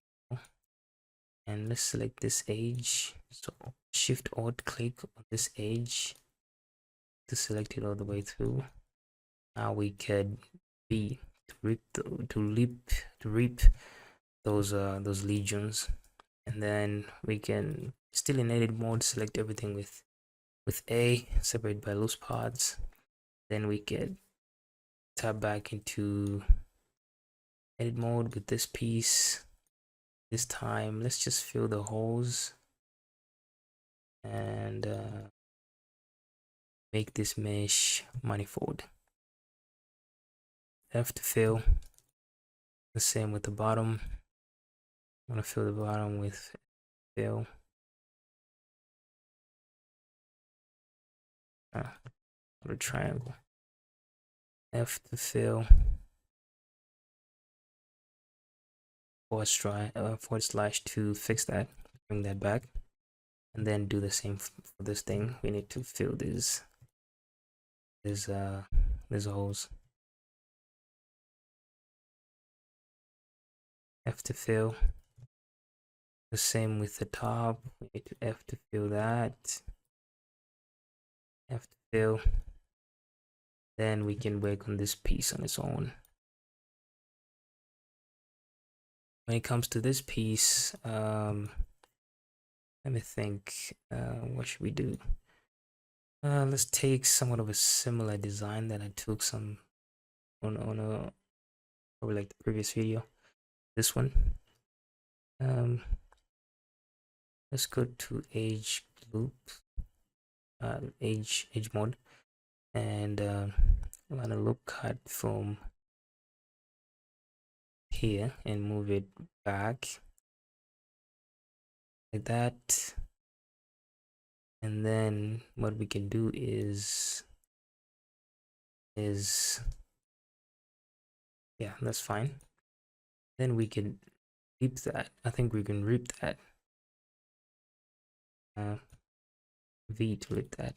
A: and let's select this edge. So Shift Alt click on this edge to select it all the way through. Now we could B to rip those legions, and then we can still in edit mode select everything with A, separate by loose parts. Then we can tab back into edit mode with this piece. This time let's just fill the holes and make this mesh manifold. F to fill. The same with the bottom. I'm gonna fill the bottom with fill. Put a triangle. F to fill. Forward slash to fix that. Bring that back, and then do the same for this thing. We need to fill these holes. F to fill. The same with the top. We need to F to fill that. F to fill. Then we can work on this piece on its own. When it comes to this piece, let me think. What should we do? Let's take somewhat of a similar design that I took some on a probably like the previous video. This one. Let's go to edge loop, edge mode, and I'm gonna loop cut from here and move it back like that. And then what we can do is yeah, that's fine. Then we can rip that. I think we can rip that. V to rip that.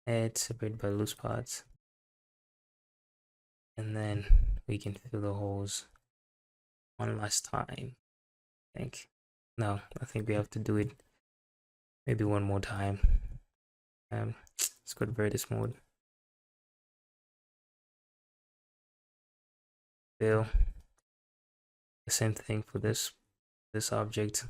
A: Add separate by loose parts, and then we can fill the holes one last time. I think. No, I think we have to do it maybe one more time. Let's go to vertex mode. Fill. The same thing for this object.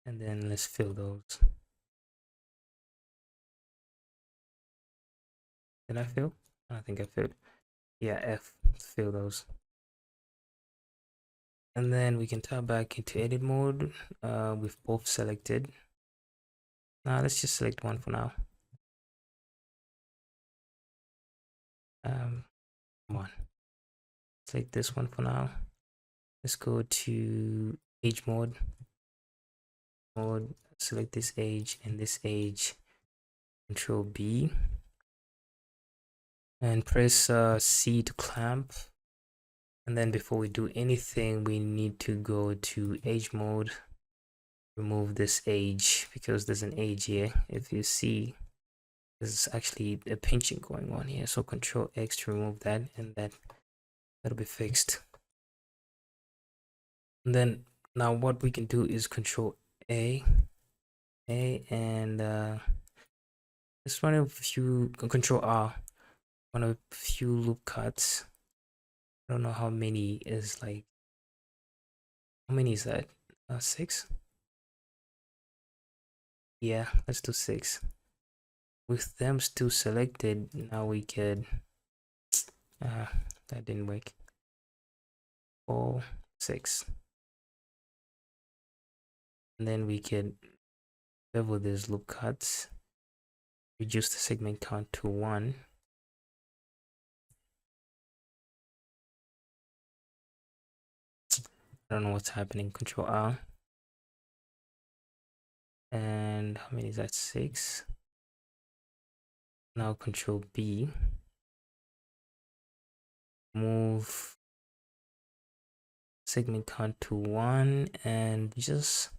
A: And then let's fill those. Did I fill? I think I filled. Yeah, F, fill those. And then we can tab back into edit mode with both selected. Now let's just select one for now. Come on, select this one for now. Let's go to edge mode. Select this edge and this edge. Control B. And press C to clamp. And then before we do anything, we need to go to edge mode. Remove this edge because there's an edge here. If you see, there's actually a pinching going on here. So Control X to remove that, and that'll be fixed. And then now what we can do is Control A, and just run a few. Control R, run a few loop cuts. I don't know how many is like. How many is that? 6. Yeah, let's do 6. With them still selected, now we could that didn't work. 4, 6. And then we can bevel these loop cuts, reduce the segment count to 1. I don't know what's happening. Control R. And how many is that? 6. Now Control B. Move segment count to 1 and just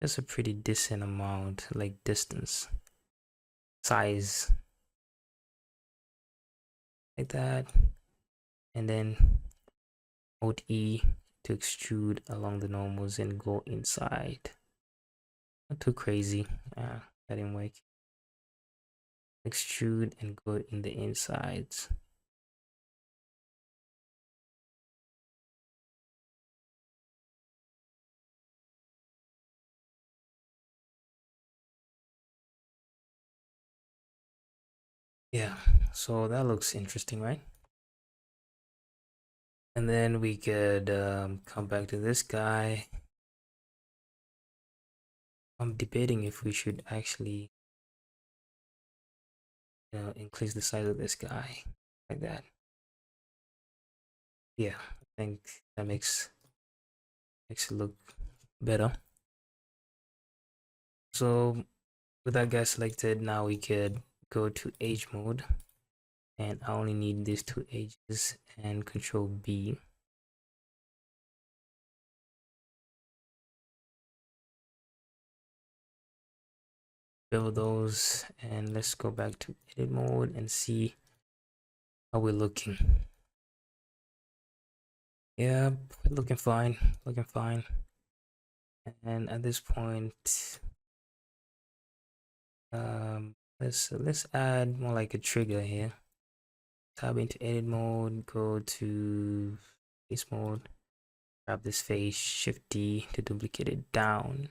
A: a pretty decent amount, like distance, size, like that. And then Alt E to extrude along the normals and go inside. Not too crazy. That didn't work. Extrude and go in the insides. Yeah, so that looks interesting, right? And then we could come back to this guy. I'm debating if we should actually increase the size of this guy like that. Yeah, I think that makes it look better. So with that guy selected, now we could go to age mode, and I only need these 2 ages, and Control B. Build those, and let's go back to edit mode and see how we're looking. Yeah, looking fine, looking fine. And at this point, let's add more like a trigger here. Tab into edit mode, go to face mode, grab this face, Shift D to duplicate it down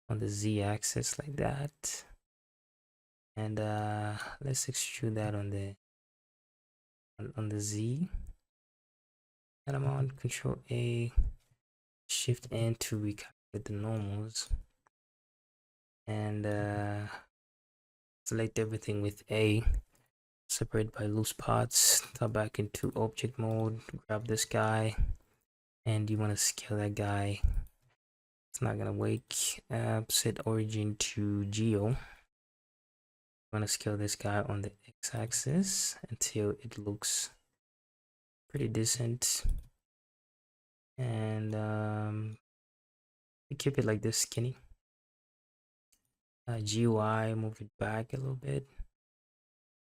A: on the Z axis like that. And let's extrude that on the Z. And I'm on Control A, Shift N to recalculate the normals. And select everything with A, separate by loose parts, tab back into object mode, grab this guy, and you want to scale that guy. It's not gonna wake. Set origin to geo. You want to scale this guy on the x-axis until it looks pretty decent, and keep it like this, skinny. GUI, move it back a little bit,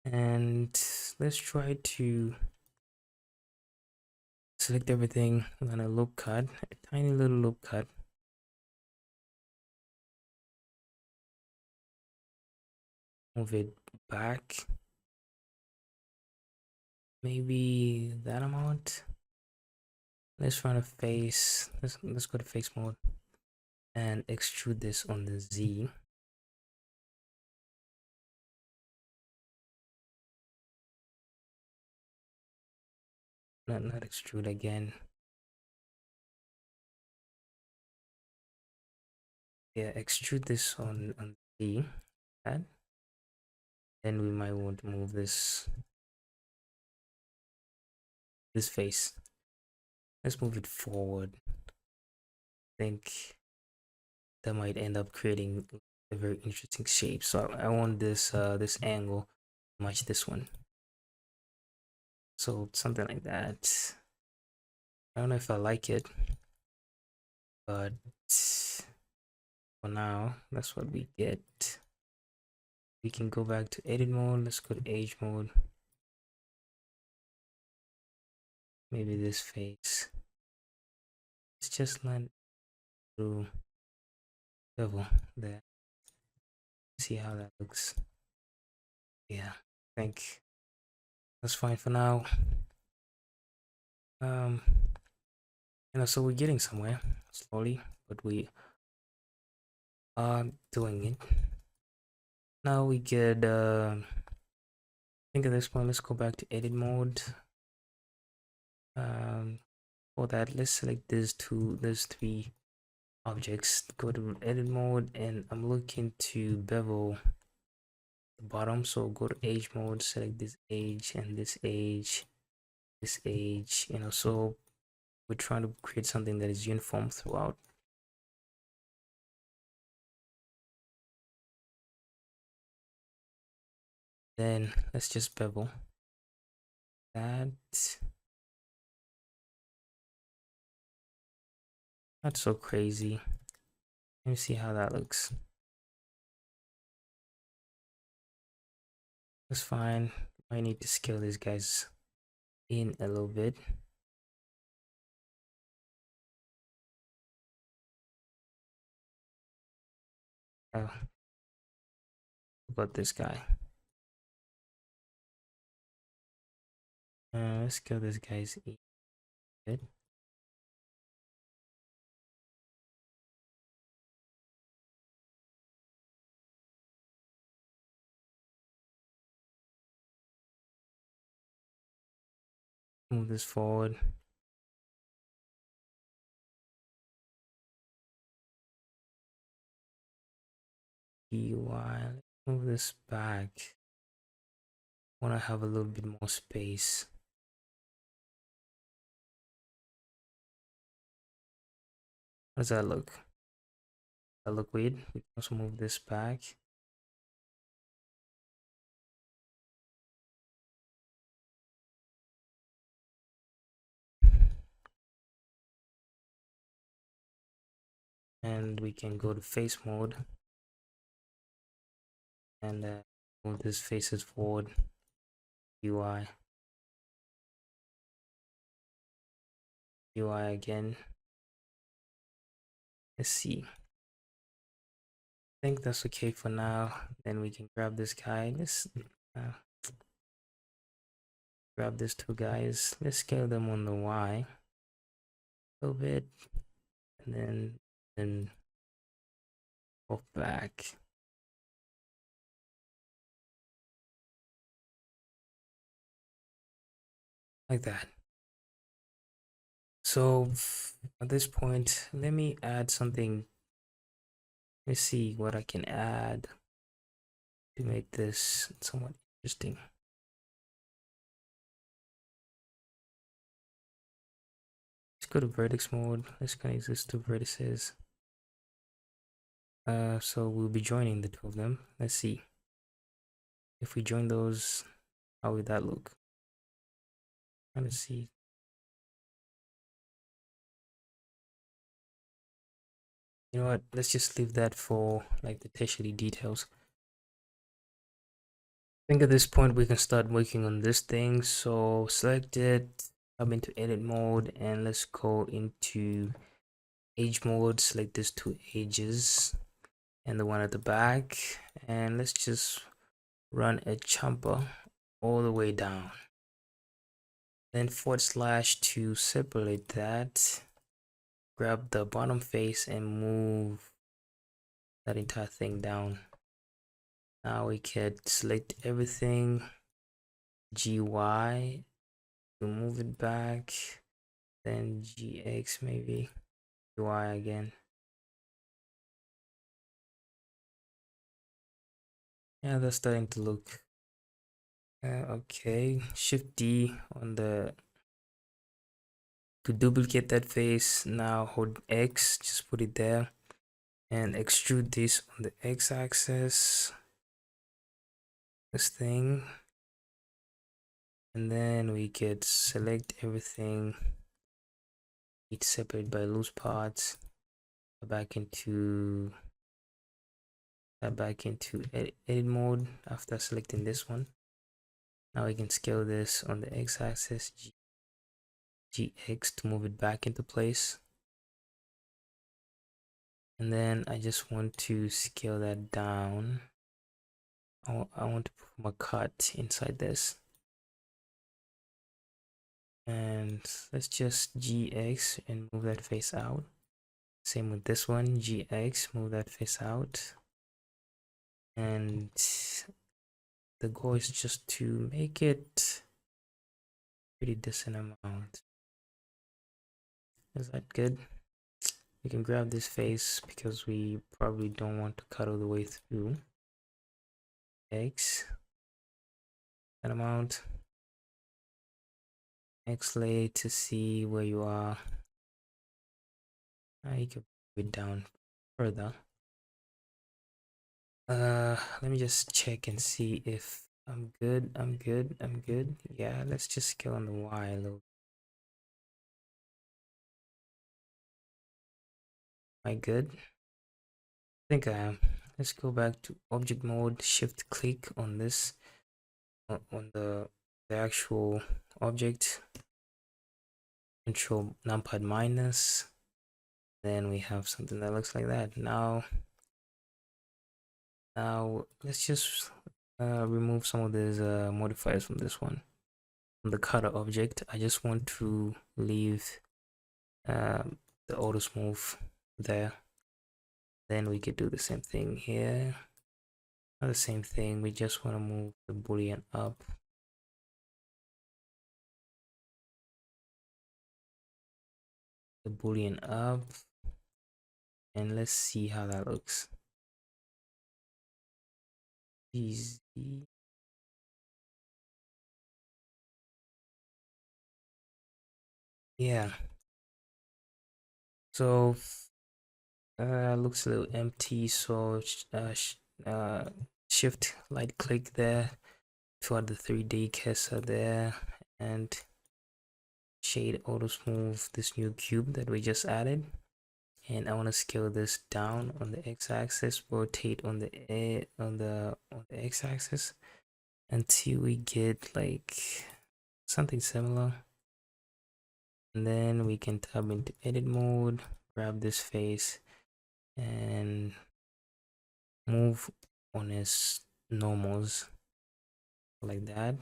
A: and let's try to select everything on a loop cut, a tiny little loop cut. Move it back, maybe that amount. Let's run a face. Let's go to face mode and extrude this on the Z. Not extrude again. Yeah, extrude this on Z. That. Then we might want to move this face. Let's move it forward. I think that might end up creating a very interesting shape. So I want this this angle to match this one. So something like that. I don't know if I like it, but for now, that's what we get. We can go back to edit mode. Let's go to age mode. Maybe this face. Let's just land through level there. See how that looks. Yeah, I think that's fine for now. So we're getting somewhere slowly, but we are doing it. Now we get I think at this point, let's go back to edit mode. for that, let's select these three objects, go to edit mode, and I'm looking to bevel the bottom. So go to age mode, select this age and this age, this age, so we're trying to create something that is uniform throughout. Then let's just bevel that. Not so crazy. Let me see how that looks. That's fine. I need to scale these guys in a little bit. Oh, about this guy. Let's scale this guy's in a bit. Move this forward. UI. Move this back. Want to have a little bit more space. How does that look? That look weird? We can also move this back. And we can go to face mode and move this faces forward. UI again. Let's see. I think that's okay for now. Then we can grab this guy. Let's grab these two guys. Let's scale them on the Y a little bit, and then go back. Like that. So at this point, let me add something. Let's see what I can add to make this somewhat interesting. Let's go to vertex mode. Let's connect these two vertices. So we'll be joining the two of them. Let's see. If we join those, how would that look? Let's see. You know what? Let's just leave that for like the tertiary details. I think at this point we can start working on this thing. So select it, come into edit mode, and let's go into age mode. Select these two ages and the one at the back, and let's just run a jumper all the way down. Then / to separate that. Grab the bottom face and move that entire thing down. Now we can select everything, GY, to move it back, then GX maybe, GY again. Yeah, that's starting to look okay. Shift D on the to duplicate that face. Now hold X, just put it there, and extrude this on the X-axis. This thing, and then we could select everything. It's separate by loose parts. Back into edit mode after selecting this one. Now we can scale this on the X-axis, GX, to move it back into place. And then I just want to scale that down. I want to put a cut inside this. And let's just GX and move that face out. Same with this one, GX, move that face out. And the goal is just to make it pretty decent amount. Is that good? We can grab this face because we probably don't want to cut all the way through. X, that amount. X-lay to see where you are. You can put it down further. Let me just check and see if I'm good. I'm good. Yeah, let's just scale on the Y a little. Am I good? I think I am. Let's go back to object mode, shift click on this, on the actual object, control numpad minus, then we have something that looks like that. Now let's just remove some of these modifiers from this one. From the cutter object, I just want to leave the auto smooth there. Then we could do the same thing here. Not the same thing, we just want to move the boolean up. The boolean up, and let's see how that looks. Easy. Yeah, so looks a little empty, so shift right click there to add the 3D cursor there and shade auto smooth this new cube that we just added. And I want to scale this down on the x-axis, rotate on the x-axis until we get like something similar. And then we can tab into edit mode, grab this face and move on its normals like that,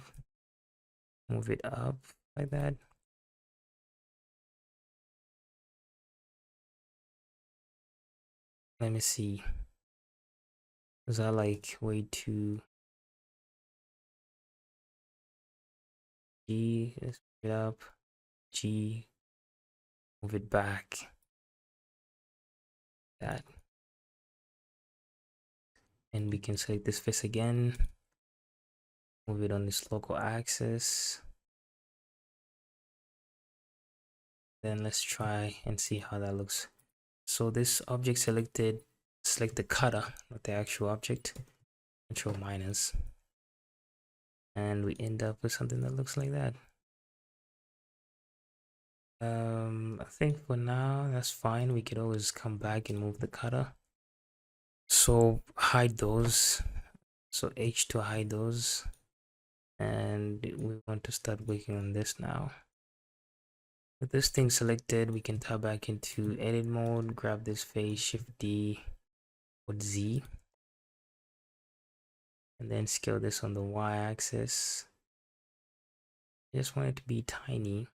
A: move it up like that. Let me see, is that like way too G? Let's move it up, G, move it back, that. And we can select this face again, move it on this local axis. Then let's try and see how that looks. So this object selected, select the cutter, not the actual object, control minus, and we end up with something that looks like that. I think for now that's fine. We could always come back and move the cutter. So hide those, so H to hide those, and we want to start working on this now. With this thing selected, we can tab back into edit mode, grab this face, shift D or Z, and then scale this on the Y axis. I just want it to be tiny.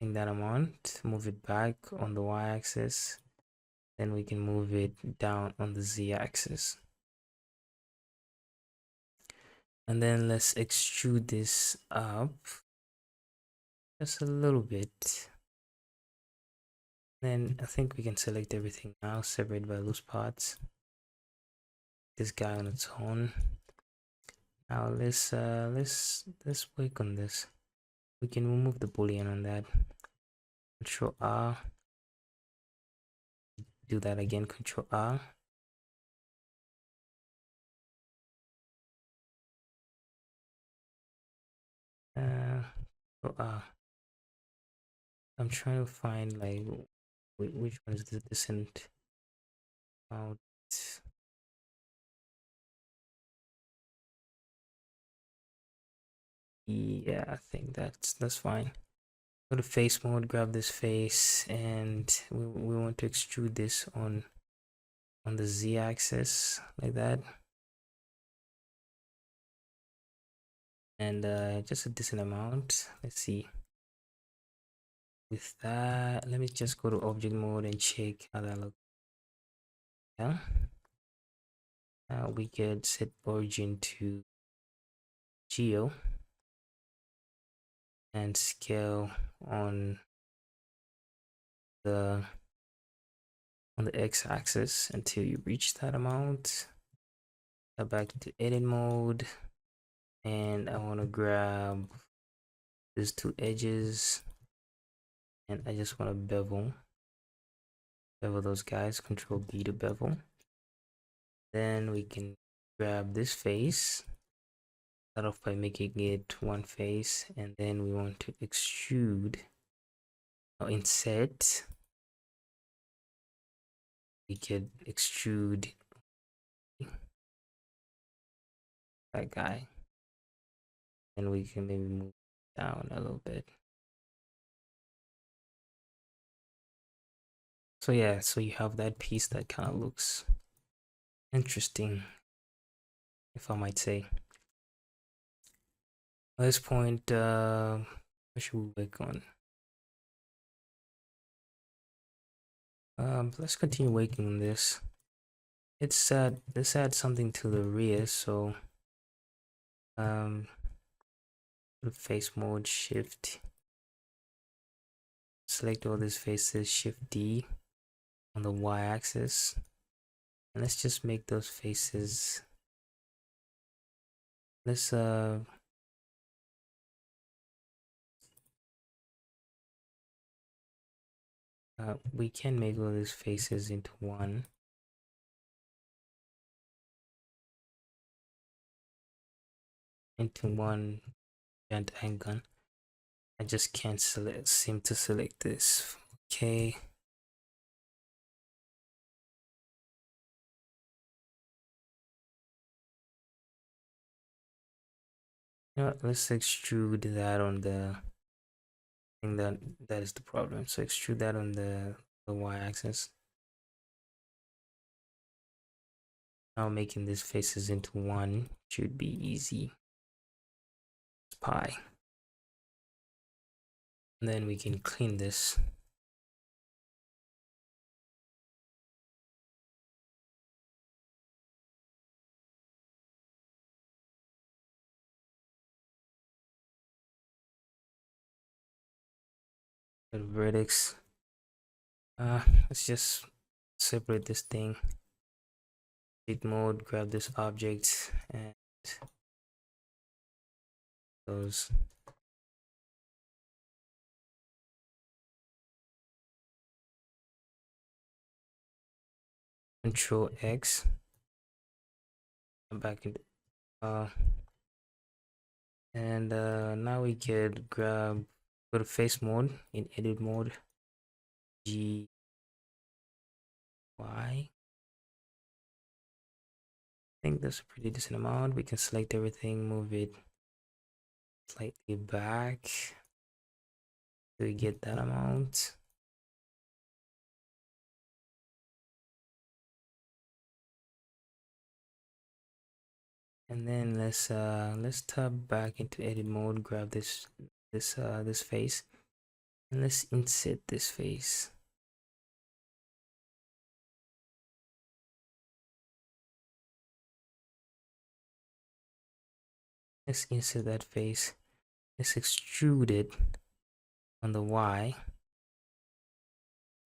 A: That amount, move it back on the Y axis, then we can move it down on the Z axis. And then let's extrude this up just a little bit. Then I think we can select everything now, separate by loose parts. This guy on its own. Now let's work on this. We can remove the boolean on that. Control R. Do that again. Control R. Control R. I'm trying to find like which one is the descent out. Yeah, I think that's fine. Go to face mode, grab this face, and we want to extrude this on the Z axis like that. And just a decent amount. Let's see. With that, let me just go to object mode and check how that looks. Yeah. We could set origin to geo and scale on the x-axis until you reach that amount. Go back into edit mode, and I want to grab these two edges, and I just want to bevel those guys. Control B to bevel. Then we can grab this face, start off by making it one face, and then we want to extrude or insert. We could extrude that guy, and we can maybe move down a little bit. So yeah, so you have that piece that kind of looks interesting, if I might say. At this point, what should we work on? Let's continue working on this. Let's add something to the rear. So face mode, shift, select all these faces, shift D on the y-axis, and let's just make those faces. Let's we can make all these faces into one. Giant handgun. I just can't seem to select this. Okay. You know what, let's extrude that on the thing that is the problem. So extrude that on the y-axis. Now making these faces into one should be easy. It's pi. And then we can clean this. The vertex. Let's just separate this thing. Edit mode, grab this object and those. Control X. I'm back in and now we could go to face mode in edit mode, G Y. I think that's a pretty decent amount. We can select everything, move it slightly back so we get that amount. And then let's tab back into edit mode, grab this face, and let's insert this face. Let's insert that face. Let's extrude it on the Y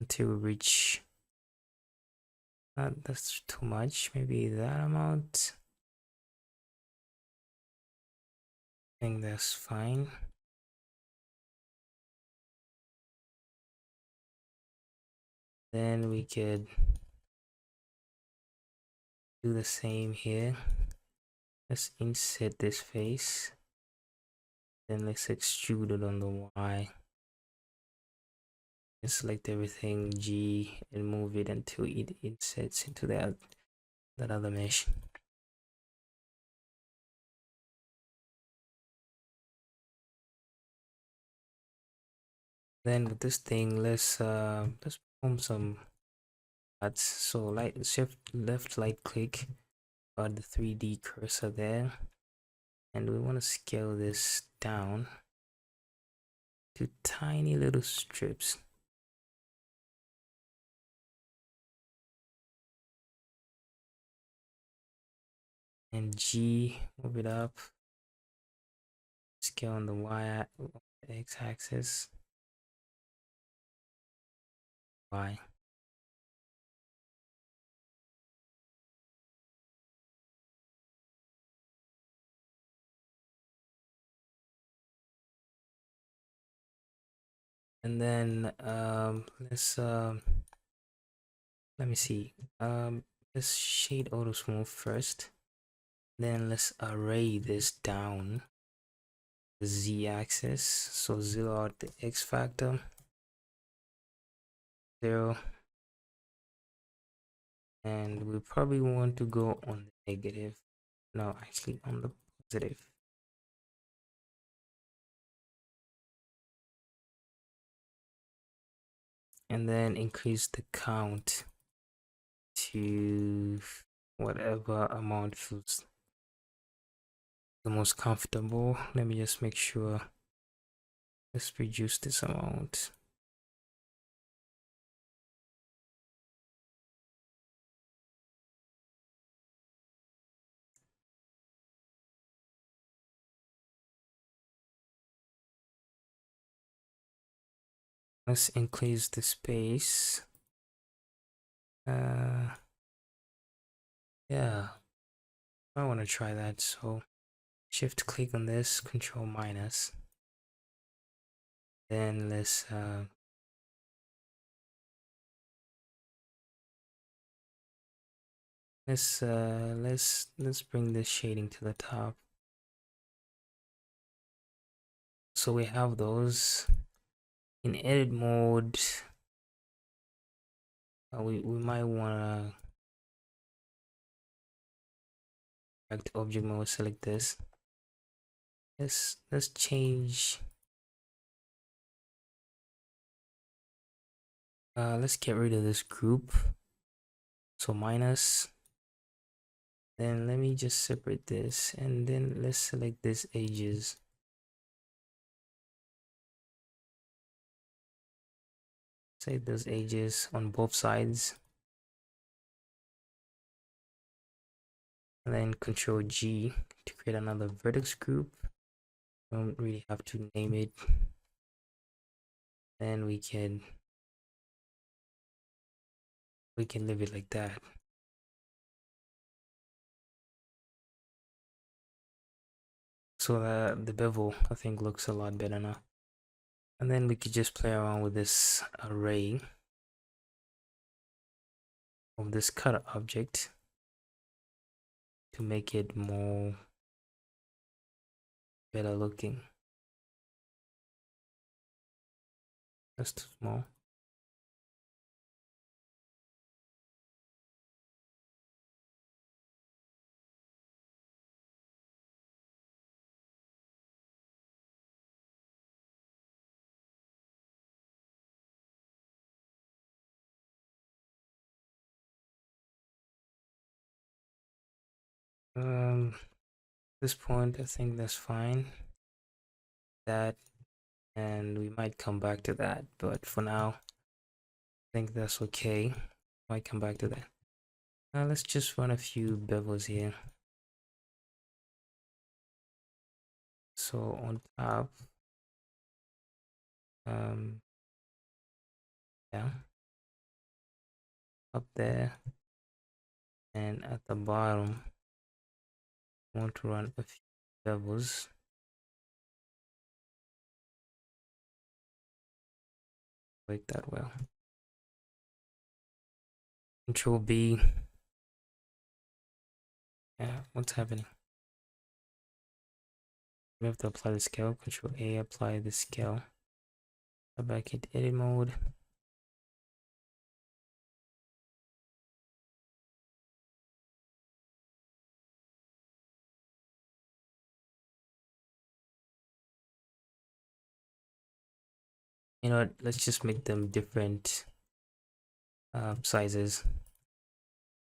A: until we reach. That's too much. Maybe that amount. I think that's fine. Then we could do the same here. Let's insert this face. Then let's extrude it on the Y. And select everything G and move it until it inserts into that other mesh. Then with this thing, let's perform some cuts. So shift left right click on the 3D cursor there, and we want to scale this down to tiny little strips. And G, move it up, scale on the x-axis. Y. And then let me see. Let's shade auto smooth first. Then let's array this down the z-axis. So 0 out the x factor, 0, and we probably want to go on the negative. No, actually on the positive. And then increase the count to whatever amount feels the most comfortable. Let me just make sure. Let's reduce this amount. Let's increase the space. Yeah, I want to try that. So shift click on this, control minus. Then let's bring this shading to the top. So we have those in edit mode. We might wanna back to object mode, select this. Let's change. Let's get rid of this group. So minus. Then let me just separate this, and then let's select this edges. Say those edges on both sides. And then Control G to create another vertex group. Don't really have to name it. Then we can leave it like that. So the bevel, I think, looks a lot better now. And then we could just play around with this array of this cutter object to make it more better looking. That's too small. This point, I think that's fine. That, and we might come back to that, but for now, I think that's okay. Might come back to that. Now let's just run a few bevels here. So on top, yeah, up there, and at the bottom, I want to run a few bevels. Like that well. Control B. Yeah, what's happening? We have to apply the scale. Control A, apply the scale. Go back into edit mode. You know what? Let's just make them different sizes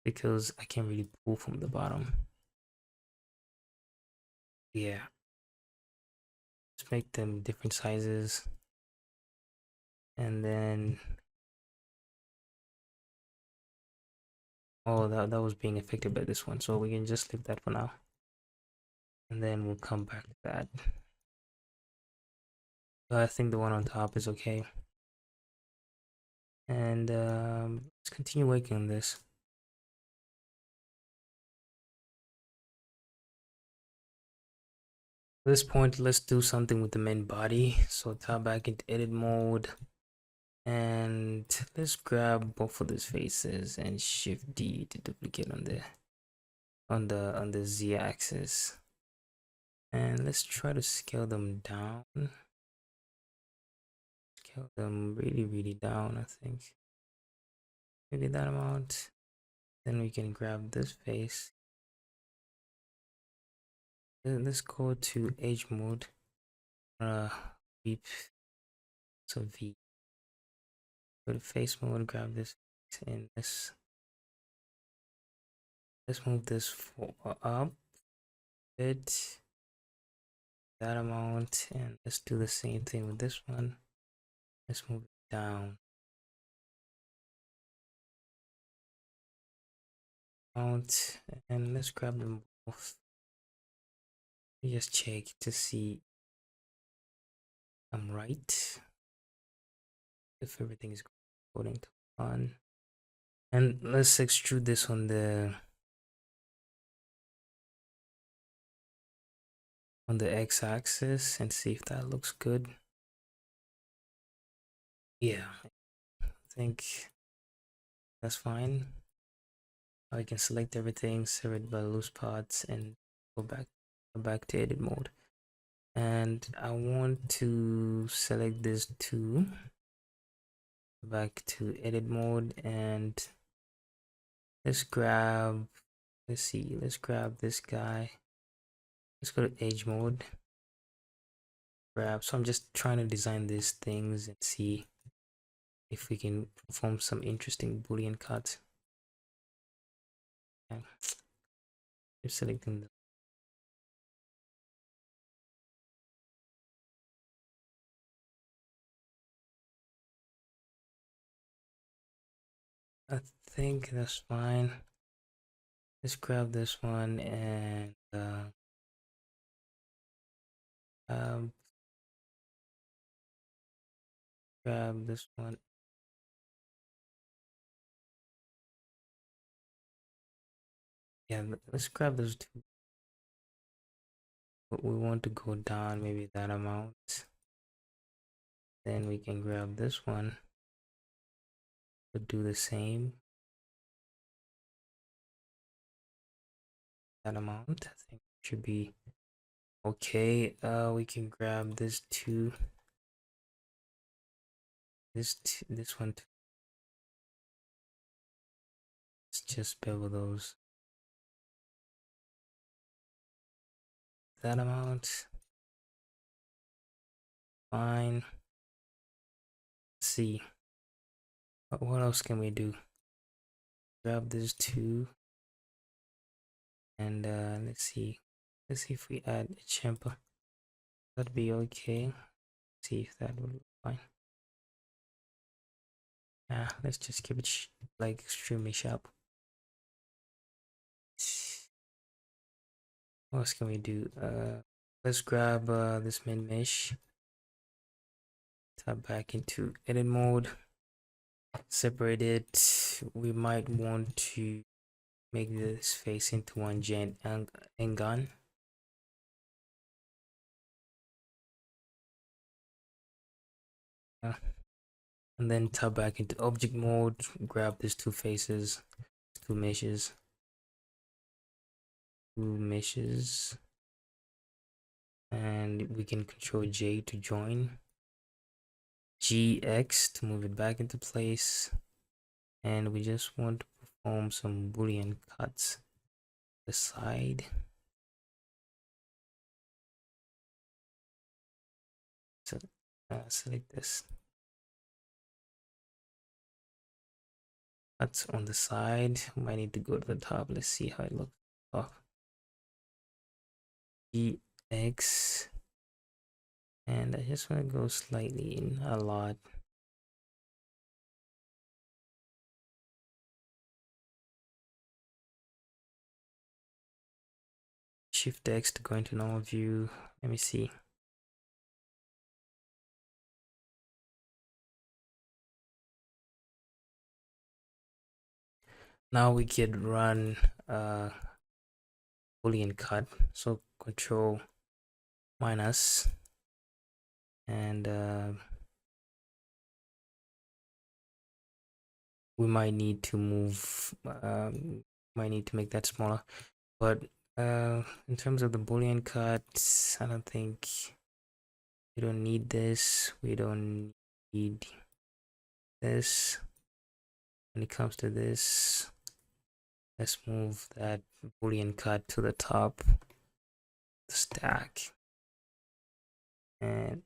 A: because I can't really pull from the bottom. Yeah. Let's make them different sizes. And then oh, that was being affected by this one, so we can just leave that for now, and then we'll come back to that. I think the one on top is okay. And let's continue working on this. At this point, let's do something with the main body. So tap back into edit mode, and let's grab both of these faces and shift D to duplicate on the Z axis. And let's try to scale them down. Scale them really down, I think. Maybe that amount. Then we can grab this face. Then let's go to edge mode. Sweep. So V. Go to face mode, grab this and this. Let's move this up a bit. That amount, and let's do the same thing with this one. Let's move it down. Out, and let's grab them both. Just check to see I'm right. If everything is according to plan. And let's extrude this on the x-axis and see if that looks good. Yeah, I think that's fine. I can select everything, separate by loose parts, and go back to edit mode. And I want to select this too. Back to edit mode, and let's grab let's grab this guy. Let's go to edge mode. So I'm just trying to design these things and see if we can perform some interesting boolean cuts. Okay. Keep selecting them. I think that's fine. Let's grab this one and grab this one. Yeah, let's grab those two. But we want to go down maybe that amount. Then we can grab this one to do the same. That amount, I think, should be okay. We can grab this two. This one too. Let's just bevel those. That amount. Fine. Let's see. What else can we do? Grab this two. And let's see. Let's see if we add a chamfer. That'd be okay. See if that will be fine. Yeah, let's just keep it like extremely sharp. What else can we do? Let's grab this min mesh. Tap back into edit mode. Separate it. We might want to make this face into one giant angon. And then tap back into object mode. Grab these two faces, two meshes. And we can control J to join, GX to move it back into place, and we just want to perform some boolean cuts the side. So select this, cuts on the side. Might need to go to the top. Let's see how it looks. GX, and I just want to go slightly in, a lot. Shift X to go into normal view. Let me see. Now we could run Boolean cut. So control minus, and we might need to move, might need to make that smaller. But in terms of the Boolean cut, I don't think we don't need this. We don't need this. When it comes to this, let's move that Boolean cut to the top the stack, and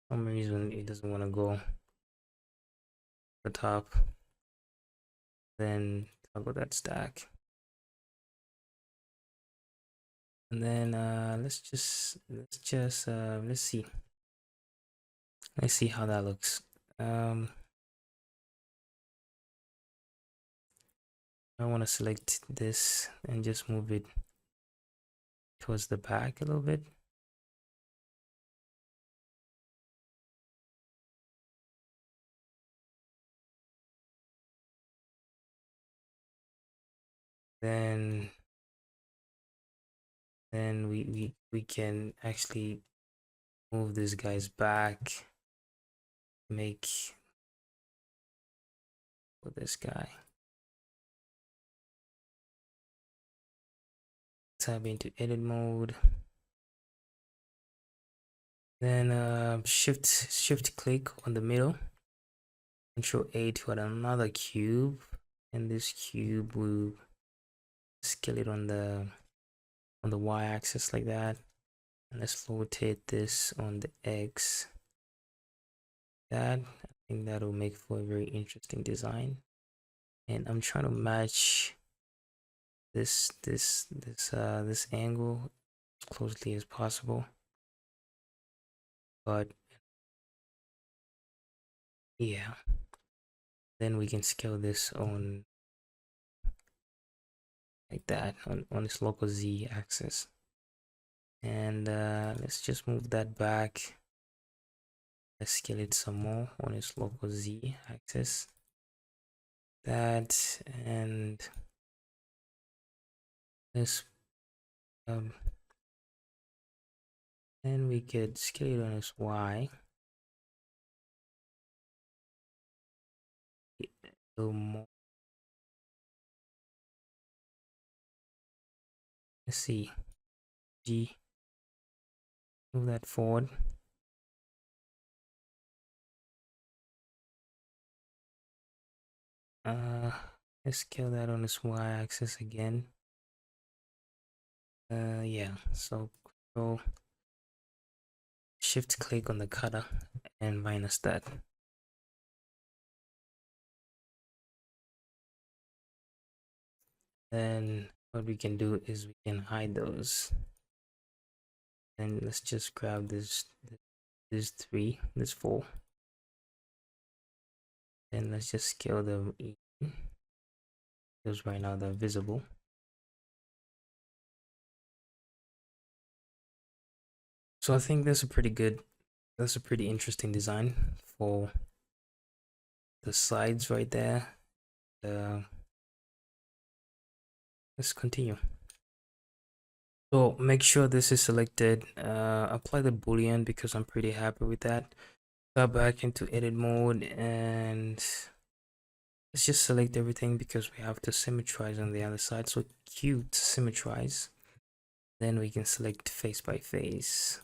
A: for some reason it doesn't want to go to the top. Then toggle that stack, and then let's see how that looks. I want to select this and just move it towards the back a little bit. Then we can actually move these guys back, make for this guy. Tab into edit mode. Then shift click on the middle, Control A to add another cube, and this cube will scale it on the y-axis like that, and let's rotate this on the x. That, I think that'll make for a very interesting design. And I'm trying to match this angle as closely as possible, but yeah, then we can scale this on like that on this local z axis, and let's just move that back. Let's scale it some more on its local z axis, that, and this then we could scale it on its y a little more. Let's see, g, move that forward. Let's scale that on this y-axis again. Yeah, so control shift click on the cutter and minus that. Then what we can do is we can hide those, and let's just grab this four, and let's just scale them in, because right now they're visible. So I think that's a pretty interesting design for the sides right there. Let's continue. So make sure this is selected. Apply the boolean because I'm pretty happy with that. Go back into edit mode, and let's just select everything because we have to symmetrize on the other side. So Q to symmetrize. Then we can select face by face.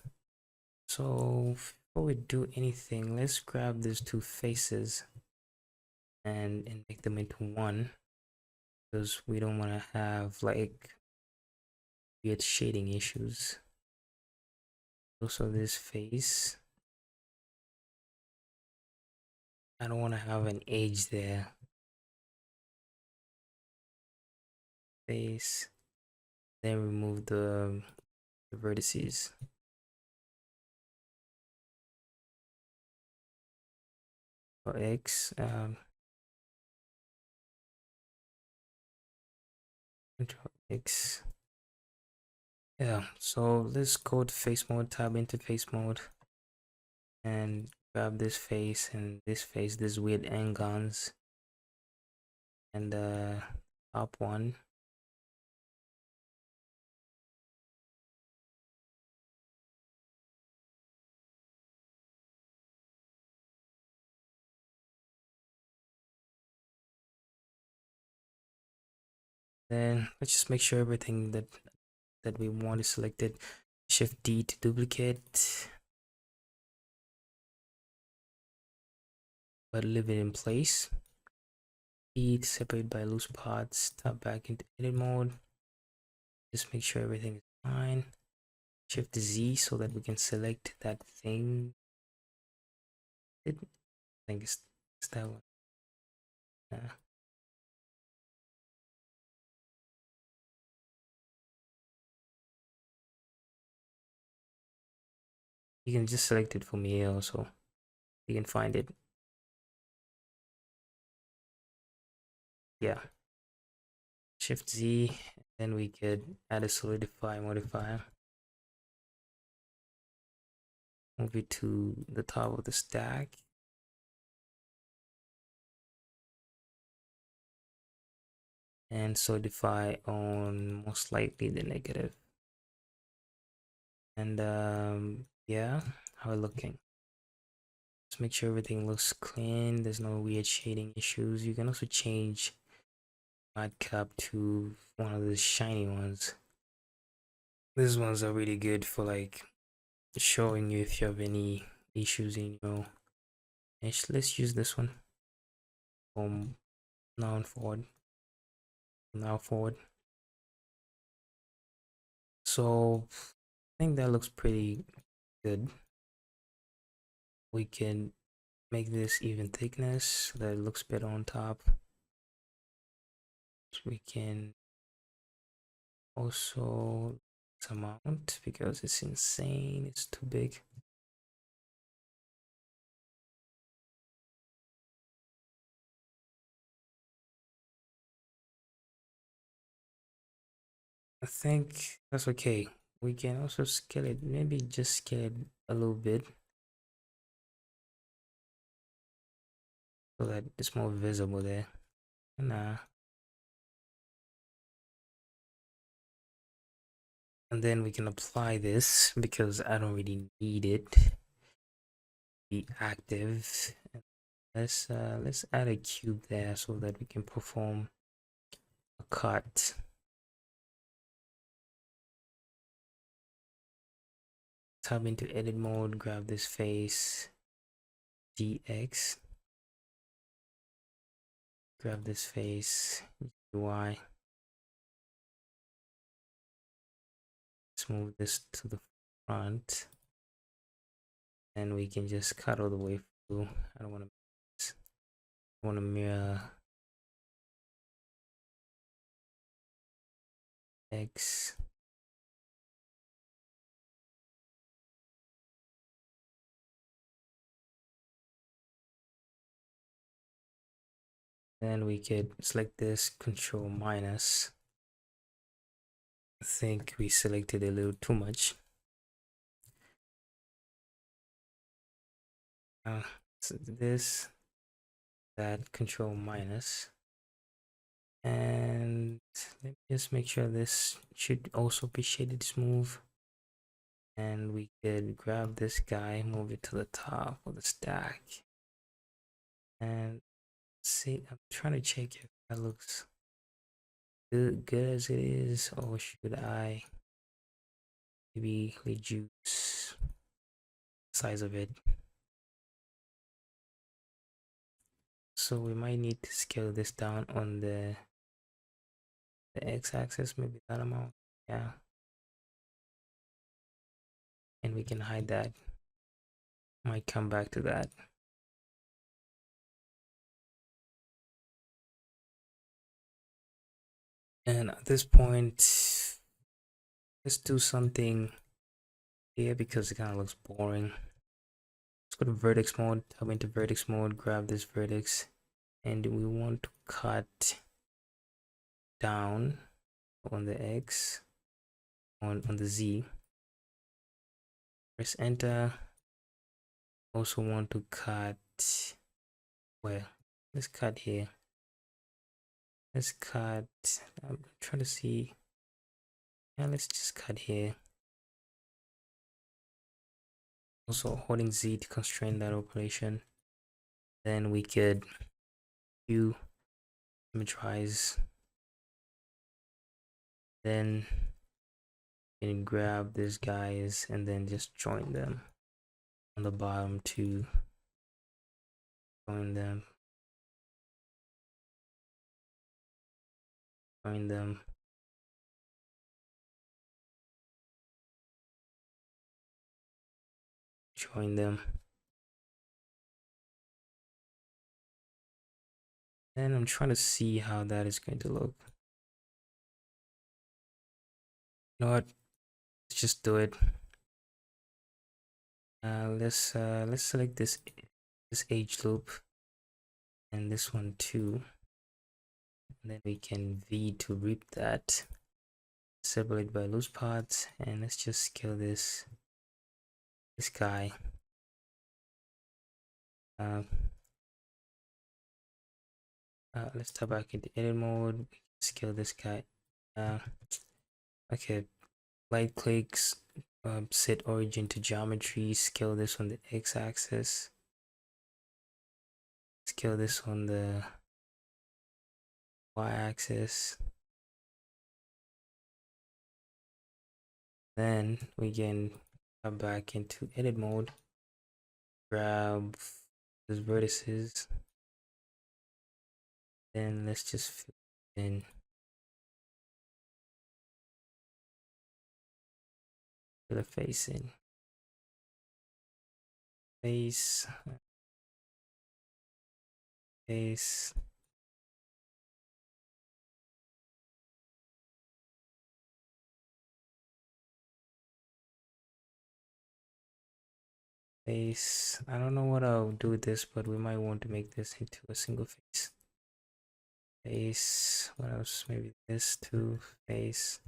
A: So before we do anything, let's grab these two faces and make them into one, because we don't want to have like weird shading issues. Also this face, I don't want to have an edge there. Face, then remove the vertices. For X, Control X, Yeah, so let's go to face mode, tab into face mode, and grab this face and this face, this weird angons, and top one. Then let's just make sure everything that we want is selected. Shift D to duplicate, but leave it in place. E to separate by loose parts. Tap back into edit mode. Just make sure everything is fine. Shift Z so that we can select that thing. I think it's that one. Yeah. You can just select it from here also. You can find it. Yeah. Shift Z, then we could add a solidify modifier. Move it to the top of the stack. And solidify on most likely the negative. And yeah, how are we looking? Just make sure everything looks clean. There's no weird shading issues. You can also change cap to one of the shiny ones. These ones are really good for like showing you if you have any issues in your mesh. Let's use this one from now on forward. Now forward. So I think that looks pretty good. We can make this even thickness so that it looks better on top. So we can also amount because it's insane, it's too big. I think that's okay. We can also scale it, maybe just scale it a little bit so that it's more visible there. Nah. And then we can apply this because I don't really need it be active. Let's add a cube there so that we can perform a cut. Tab into edit mode, grab this face, GX, grab this face, UI. Let's move this to the front, and we can just cut all the way through. I don't want to mirror X. Then we could select this, control minus. I think we selected a little too much. So this, that, control minus. And let me just make sure this should also be shaded smooth. And we could grab this guy, move it to the top of the stack. And see, I'm trying to check if that looks good as it is, or should I maybe reduce the size of it. So we might need to scale this down on the x-axis, maybe that amount. Yeah, and we can hide that. Might come back to that. And at this point, let's do something here because it kind of looks boring. Let's go to vertex mode, tab into vertex mode, grab this vertex, and we want to cut down on the X. on the Z. Press enter. Also want to cut where? Let's cut here. Let's cut. I'm trying to see. Yeah, let's just cut here. Also holding Z to constrain that operation. Then we could do symmetrize. Then you can grab these guys and then just join them on the bottom to join them. Join them. Join them. And I'm trying to see how that is going to look. You know what? Let's just do it. Let's select this age loop and this one too. And then we can V to reap that. Separate by loose parts, and let's just scale this guy. Let's tap back into edit mode. Scale this guy. Okay, right clicks, set origin to geometry. Scale this on the x-axis. Scale this on the y-axis. Then we can come back into edit mode. Grab those vertices. Then let's just fill in the face in. Face. Face. Face. I don't know what I'll do with this, but we might want to make this into a single face. Face. What else? Maybe this too. Face.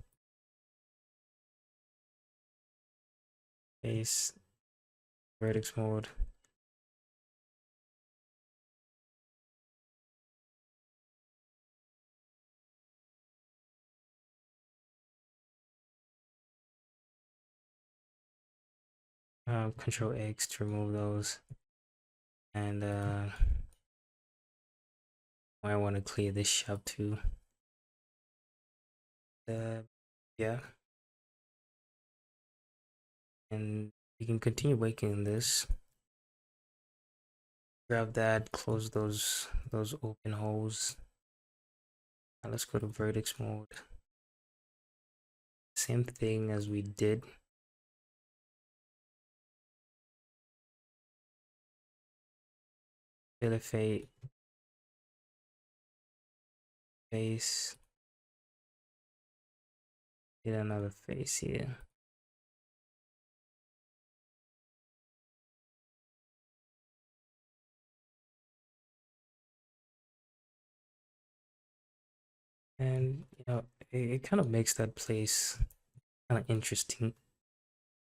A: Face. Vertex mode. Control X to remove those. And I want to clear this shop too. Yeah. And you can continue working on this. Grab that, close those open holes. Now let's go to vertex mode. Same thing as we did. Fill a face. Get another face here. And you know, it kind of makes that place kind of interesting,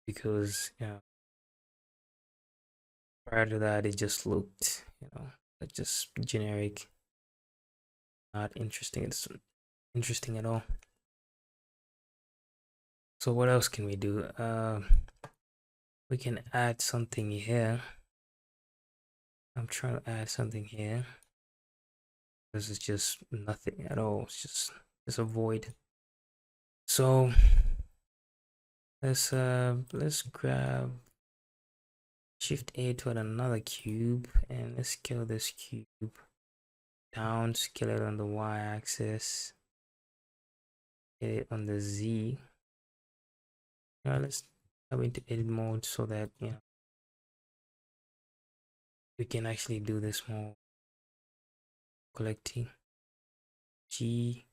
A: because prior to that it just looked, like just generic, not interesting. It's interesting at all. So what else can we do? We can add something here. I'm trying to add something here. This is just nothing at all. It's just a void. So let's grab Shift A to add another cube, and let's scale this cube down. Scale it on the y-axis. Get it on the z. Now let's go into edit mode so that we can actually do this more collecting. G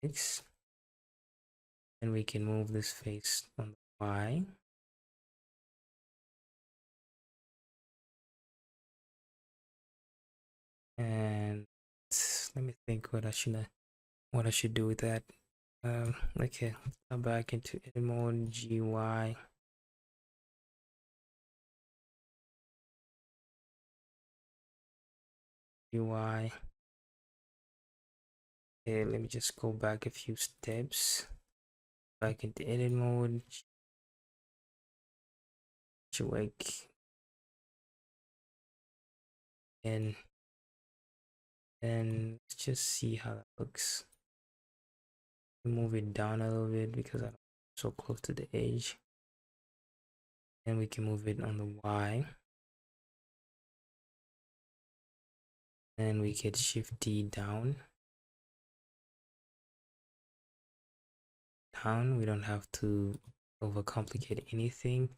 A: X, and we can move this face on the y. And let me think what I should do with that. Okay, now back into edit mode, GY. UI. Okay, let me just go back a few steps. Back into edit mode. Wake. And then let's just see how that looks. Move it down a little bit because I'm so close to the edge. And we can move it on the Y. And we get Shift D down. Down. We don't have to overcomplicate anything.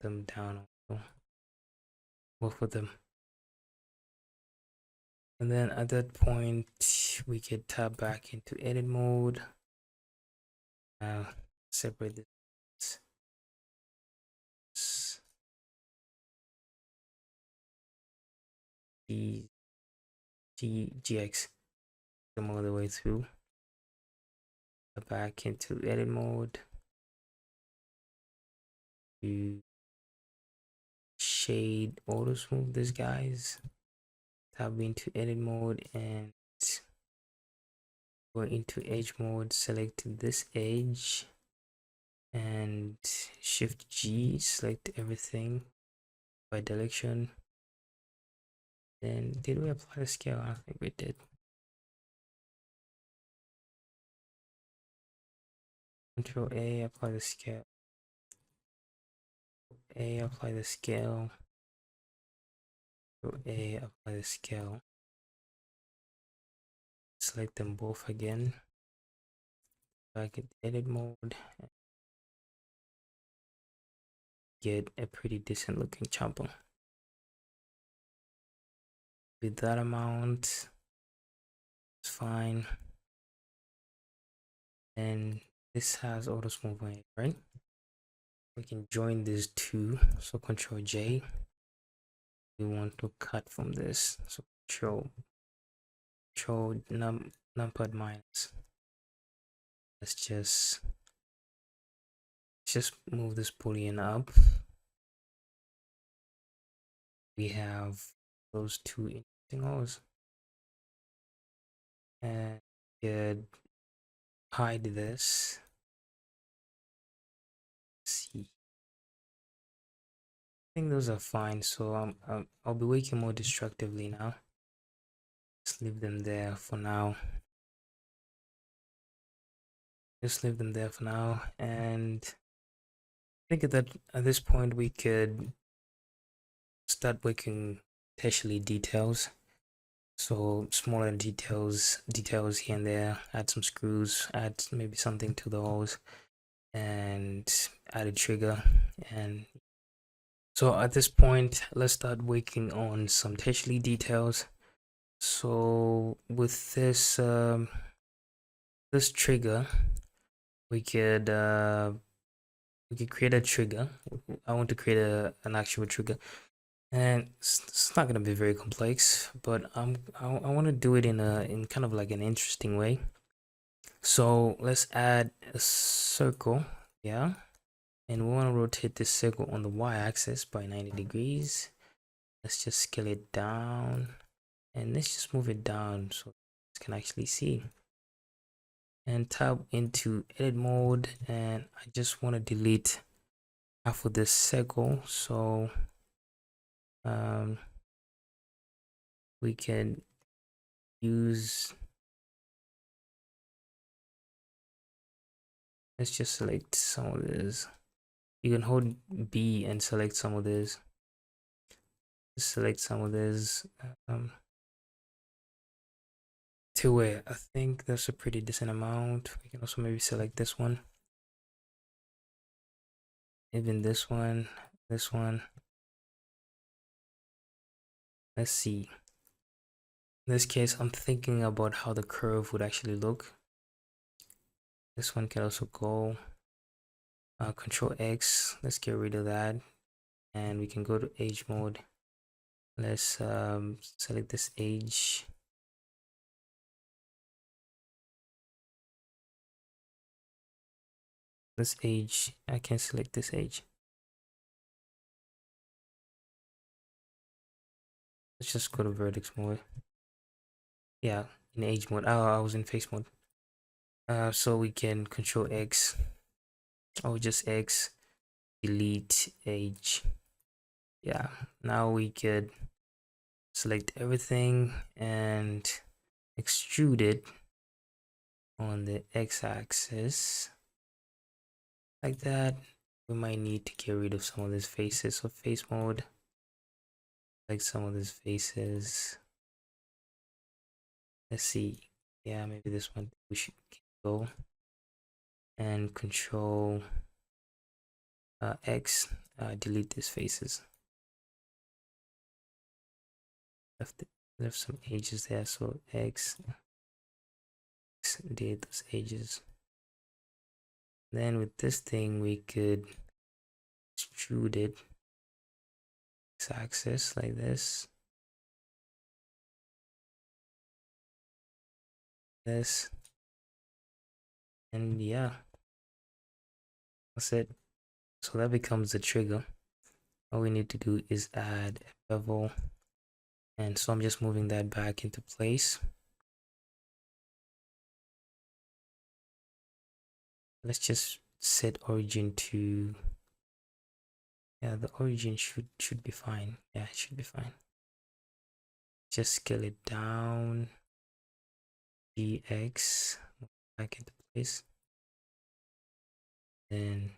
A: Them down also. Both of them. And then at that point, we could tap back into edit mode. Separate this. GX them all the way through. Back into edit mode. To shade auto smooth this guys. Tap into edit mode and go into edge mode. Select this edge and Shift G. Select everything by direction. Then did we apply the scale? I think we did. Control A, apply the scale. A, apply the scale. Control A, apply the scale. Select them both again. Back in edit mode. Get a pretty decent looking chopper. With that amount, it's fine. And this has auto smooth on it, right? We can join these two. So Control J. We want to cut from this. So Control numpad minus. Let's just move this boolean up. We have those two interesting holes. And hide this. Let's see. I think those are fine. So I'll be working more destructively now. Just leave them there for now. Just leave them there for now. And I think at this point we could start working tertiary details. So smaller details here and there. Add some screws. Add maybe something to the holes, and add a trigger. And so at this point, let's start working on some tertiary details. So with this this trigger, we could create a trigger. I want to create an actual trigger, and it's not gonna be very complex, but I want to do it in kind of like an interesting way. So let's add a circle, yeah, and we want to rotate this circle on the y-axis by 90 degrees. Let's just scale it down, and let's just move it down so you can actually see. And tab into edit mode, and I just want to delete half of this circle, so we can use, let's just select some of this. You can hold B and select some of this. Just select some of this to where I think that's a pretty decent amount. We can also maybe select this one, even this one. Let's see. In this case, I'm thinking about how the curve would actually look. This one can also go. Control X. Let's get rid of that, and we can go to edge mode. Let's select this edge. this edge. I can select this edge. Let's just go to vertex mode. Yeah, in edge mode. Oh, I was in face mode. So we can control X or just X, delete edge. Yeah, now we could select everything and extrude it on the x-axis like that. We might need to get rid of some of these faces. So face mode, like some of these faces. Let's see. Yeah, maybe this one we should go and control X, delete these faces. Left some edges there, so X delete those edges. Then with this thing we could extrude it x-axis like this, and yeah, that's it. So that becomes the trigger. All we need to do is add a bevel, and so I'm just moving that back into place. Let's just set origin to, yeah, the origin should be fine. Yeah, it should be fine. Just scale it down, dx, back into place, then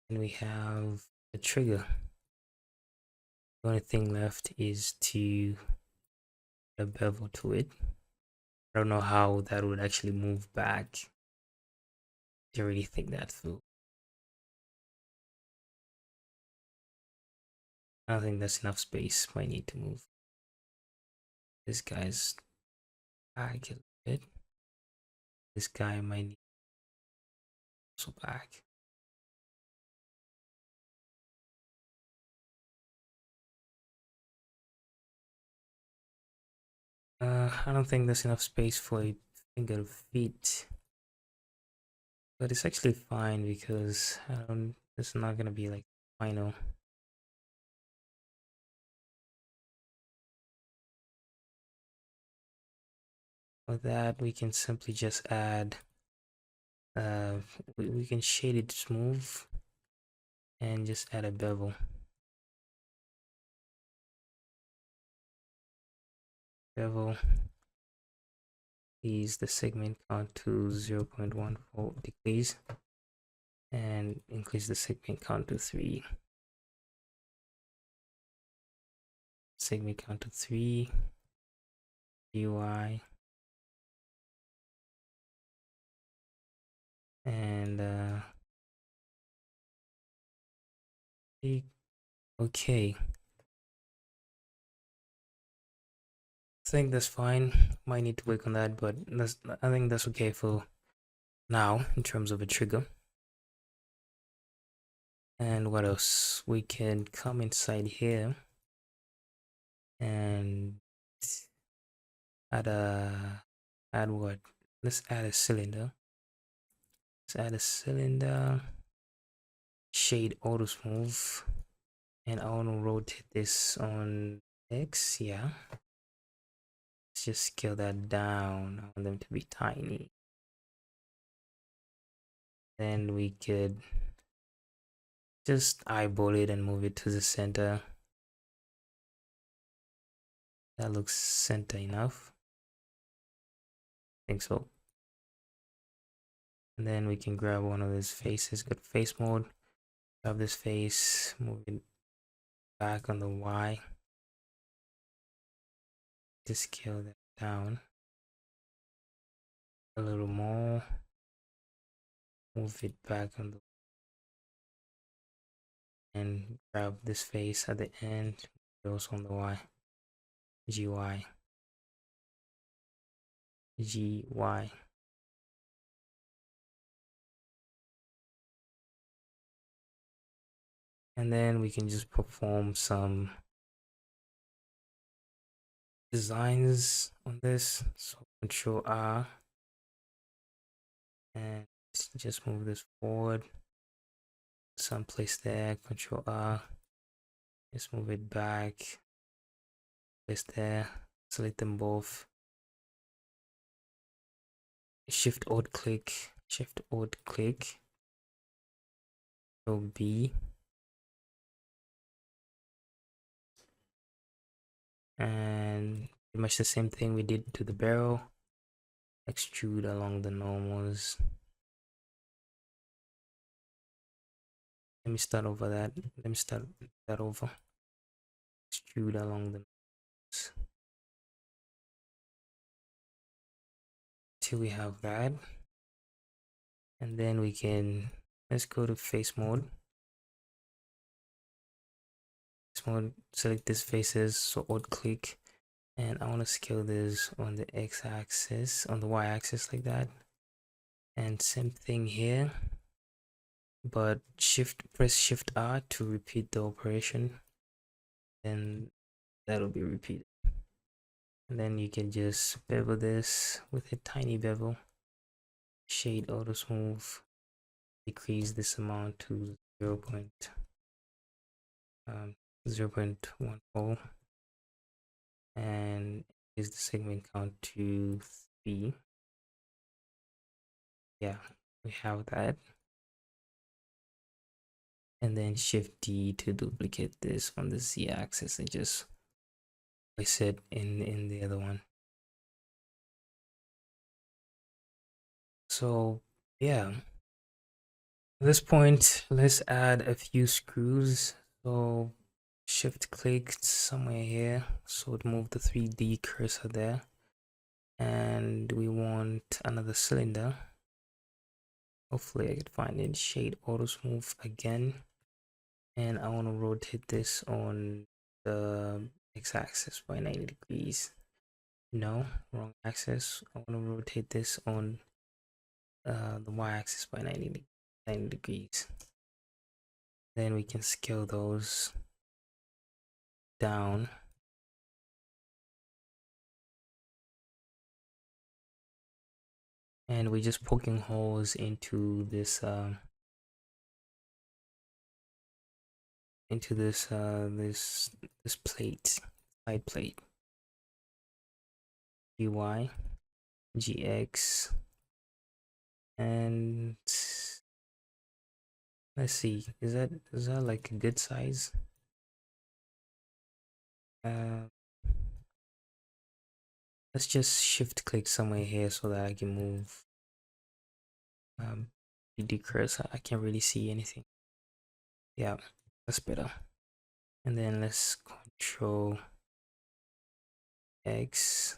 A: we have the trigger. The only thing left is to add a bevel to it. I don't know how that would actually move back. To really think that through. I don't think that's enough space. Might need to move this guy's back a bit. This guy might need also back. I don't think there's enough space for a finger to fit, but it's actually fine because it's not gonna be like final. For that, we can simply just add. We can shade it smooth and just add a bevel. Bevel. Is the segment count to 0.14 degrees and increase the segment count to 3. Segment count to 3. UI and okay. I think that's fine. Might need to work on that, but I think that's okay for now in terms of a trigger. And what else? We can come inside here and add what? Let's add a cylinder. Let's add a cylinder. Shade auto smooth, and I want to rotate this on X. Yeah, let's just scale that down. I want them to be tiny. Then we could just eyeball it and move it to the center. That looks center enough. I think so. And then we can grab one of these faces. Go to face mode. Grab this face. Move it back on the Y. Just scale that down a little more. Move it back on the, and grab this face at the end. Also on the Y. GY. GY. And then we can just perform some designs on this. So Control R, and just move this forward someplace there. Control R, just move it back, place there, select them both, shift alt click, Control B, and pretty much the same thing we did to the barrel. Extrude along the normals. Let me start over. Extrude along the normals till we have that, and then we can, let's go to face mode. Select these faces, so alt click, and I want to scale this on the x-axis, on the y-axis like that, and same thing here, but press shift R to repeat the operation, and that'll be repeated. And then you can just bevel this with a tiny bevel, shade auto smooth, decrease this amount to 0.14, and is the segment count to 3. Yeah, we have that. And then shift D to duplicate this on the Z axis and just place it in the other one. So yeah, at this point, let's add a few screws. So shift click somewhere here, so it move the 3D cursor there, and we want another cylinder. Hopefully I could find it. Shade auto smooth again, and I want to rotate this on the x-axis by 90 degrees. No, wrong axis. I want to rotate this on the y-axis by 90 degrees. Then we can scale those down. And we're just poking holes into this this plate, side plate. GY, GX, and let's see, is that like a good size? Let's just shift click somewhere here so that I can move 3D cursor. I can't really see anything. Yeah, that's better. And then let's control X.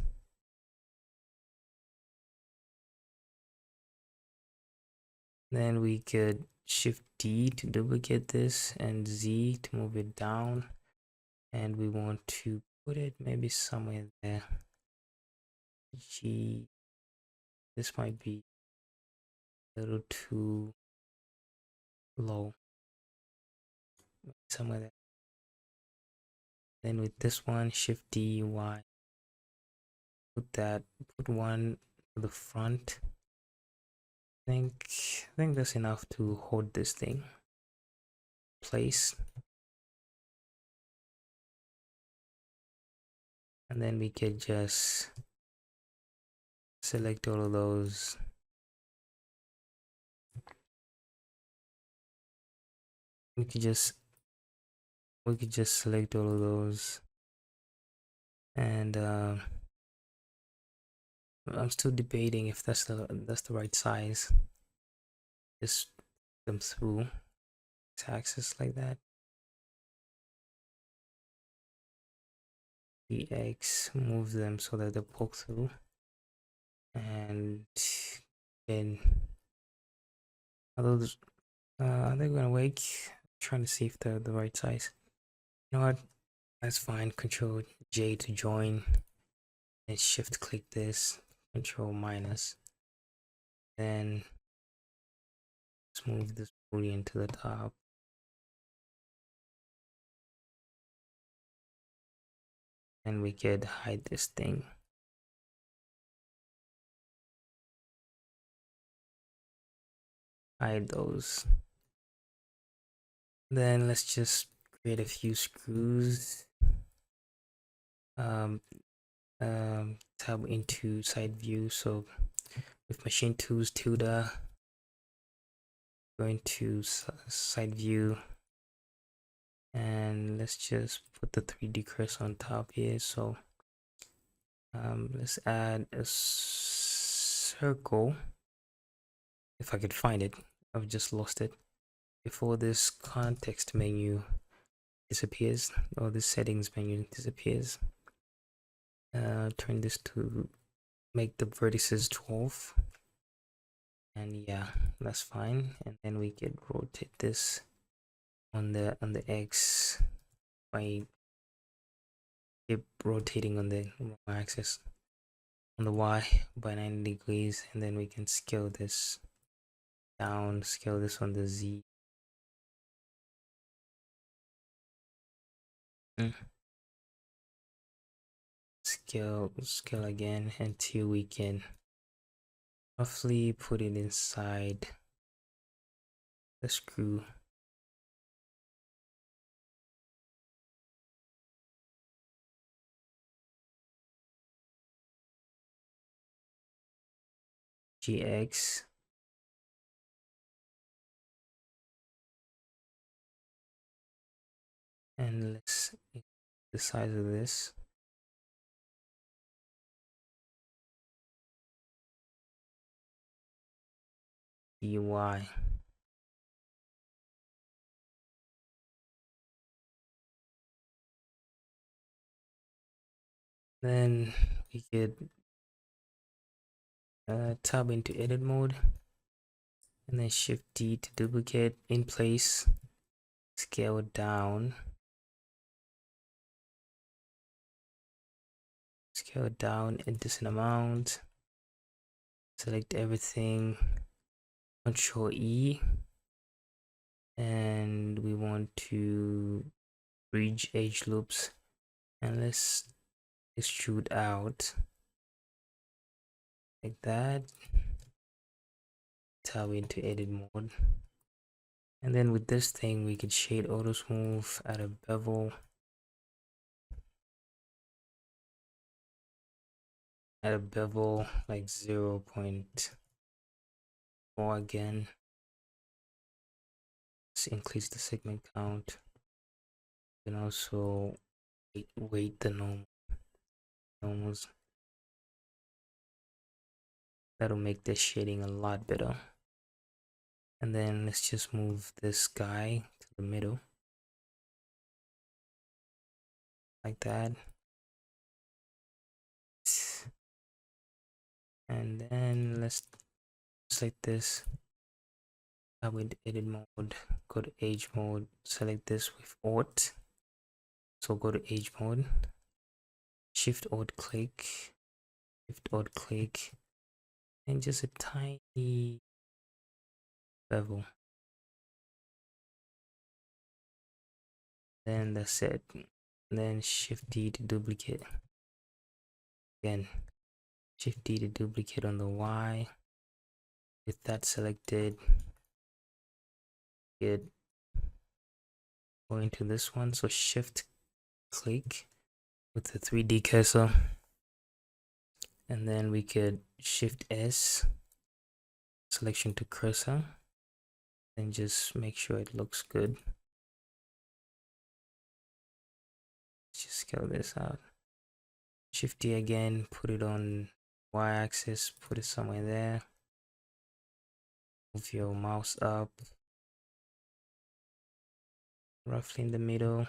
A: Then we could shift D to duplicate this and Z to move it down. And we want to put it maybe somewhere there. G, this might be a little too low. Somewhere there. Then with this one, shift D, Y. Put one to the front. I think that's enough to hold this thing place, and then we can just select all of those. We could just select all of those, and I'm still debating if that's the right size. Just them through this axis like that. The X, move them so that they poke through, and then are they gonna wake? Trying to see if they're the right size. You know what? That's fine. Control J to join, and shift click this. Control minus. Then let's move this boolean to the top. And we could hide this thing. hide those. Then let's just create a few screws. Tab into side view. So with machine tools tilde, go into side view, and let's just put the 3D cursor on top here. So let's add a circle if I could find it. I've just lost it before this context menu disappears, or this settings menu disappears. Turn this to make the vertices 12, and yeah, that's fine. And then we could rotate this on the X by keep rotating on the axis, on the Y by 90 degrees, and then we can scale this down, scale this on the Z. Scale again until we can roughly put it inside the screw. GX, and let's make the size of this. DY. Then we could tab into edit mode, and then shift D to duplicate in place, scale down, a decent amount, select everything, Control E, and we want to bridge edge loops, and let's extrude out like that. Tab into edit mode, and then with this thing we could shade auto smooth, add a bevel, like 0.4 again. Let's increase the segment count, and also weight the normals. That'll make the shading a lot better. And then let's just move this guy to the middle like that, and then let's select this. With edit mode, go to age mode, select this with Alt, so go to age mode, shift Alt click, and just a tiny bevel. Then that's it. And then shift D to duplicate. Again, shift D to duplicate on the Y. With that selected, go into this one, so shift click with the 3D cursor, and then we could shift S, selection to cursor, and just make sure it looks good. Let's just scale this out. Shift D again, put it on Y axis, put it somewhere there. Move your mouse up roughly in the middle.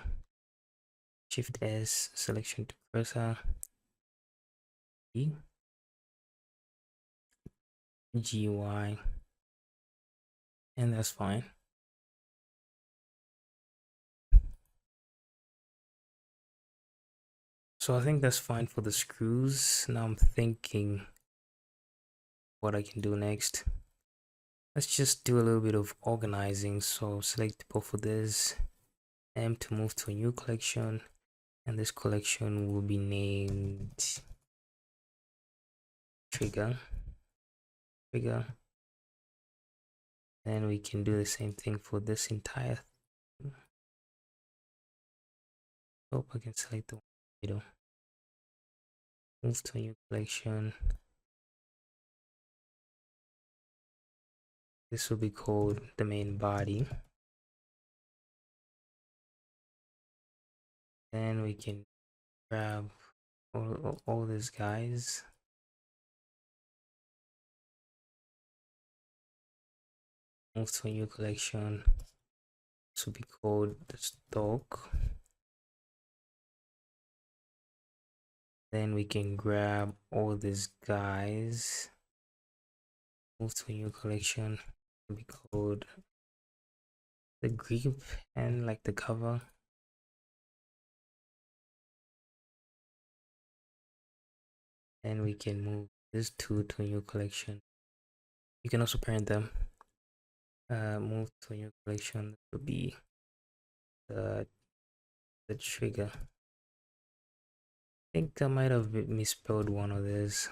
A: Shift S, selection to cursor, GY, and that's fine. So I think that's fine for the screws. Now I'm thinking what I can do next. Let's just do a little bit of organizing. So select both of these, M to move to a new collection, and this collection will be named trigger, Then we can do the same thing for this entire thing. Hope I can select the video. Move to a new collection. This will be called the main body. Then we can grab all these guys. Move to a new collection. This will be called the stock. Then we can grab all these guys. Move to a new collection. It will be called the grip and like the cover. Then we can move this two to a new collection. You can also parent them. Move to a new collection. This will be the trigger. I think I might have misspelled one of these.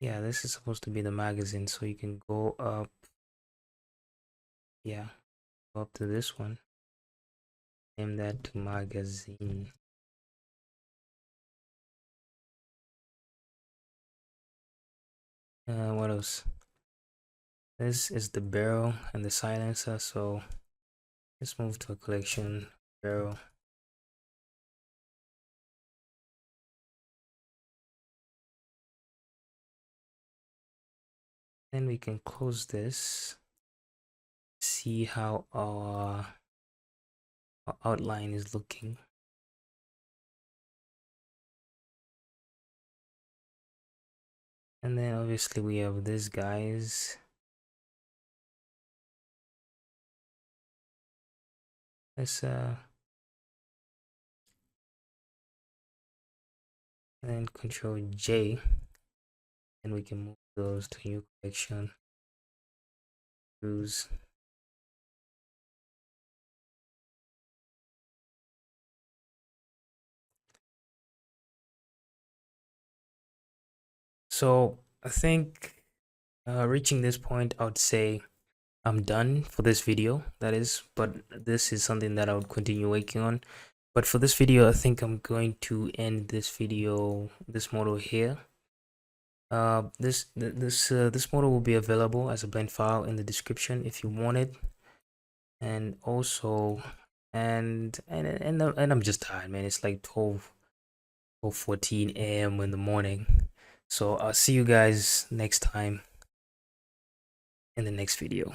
A: Yeah, this is supposed to be the magazine, so you can go up. Yeah, go up to this one. Name that to magazine. What else? This is the barrel and the silencer, so let's move to a collection. Barrel. Then we can close this. See how our outline is looking. And then obviously we have these guys. Let's then Control J, and we can move those to new collection. Use. So I think reaching this point, I would say I'm done for this video, that is, but this is something that I would continue working on. But for this video, I think I'm going to end this video, this model here. This model will be available as a blend file in the description if you want it. And also, and I'm just tired, man. It's like 12:14 a.m. in the morning. So I'll see you guys next time in the next video.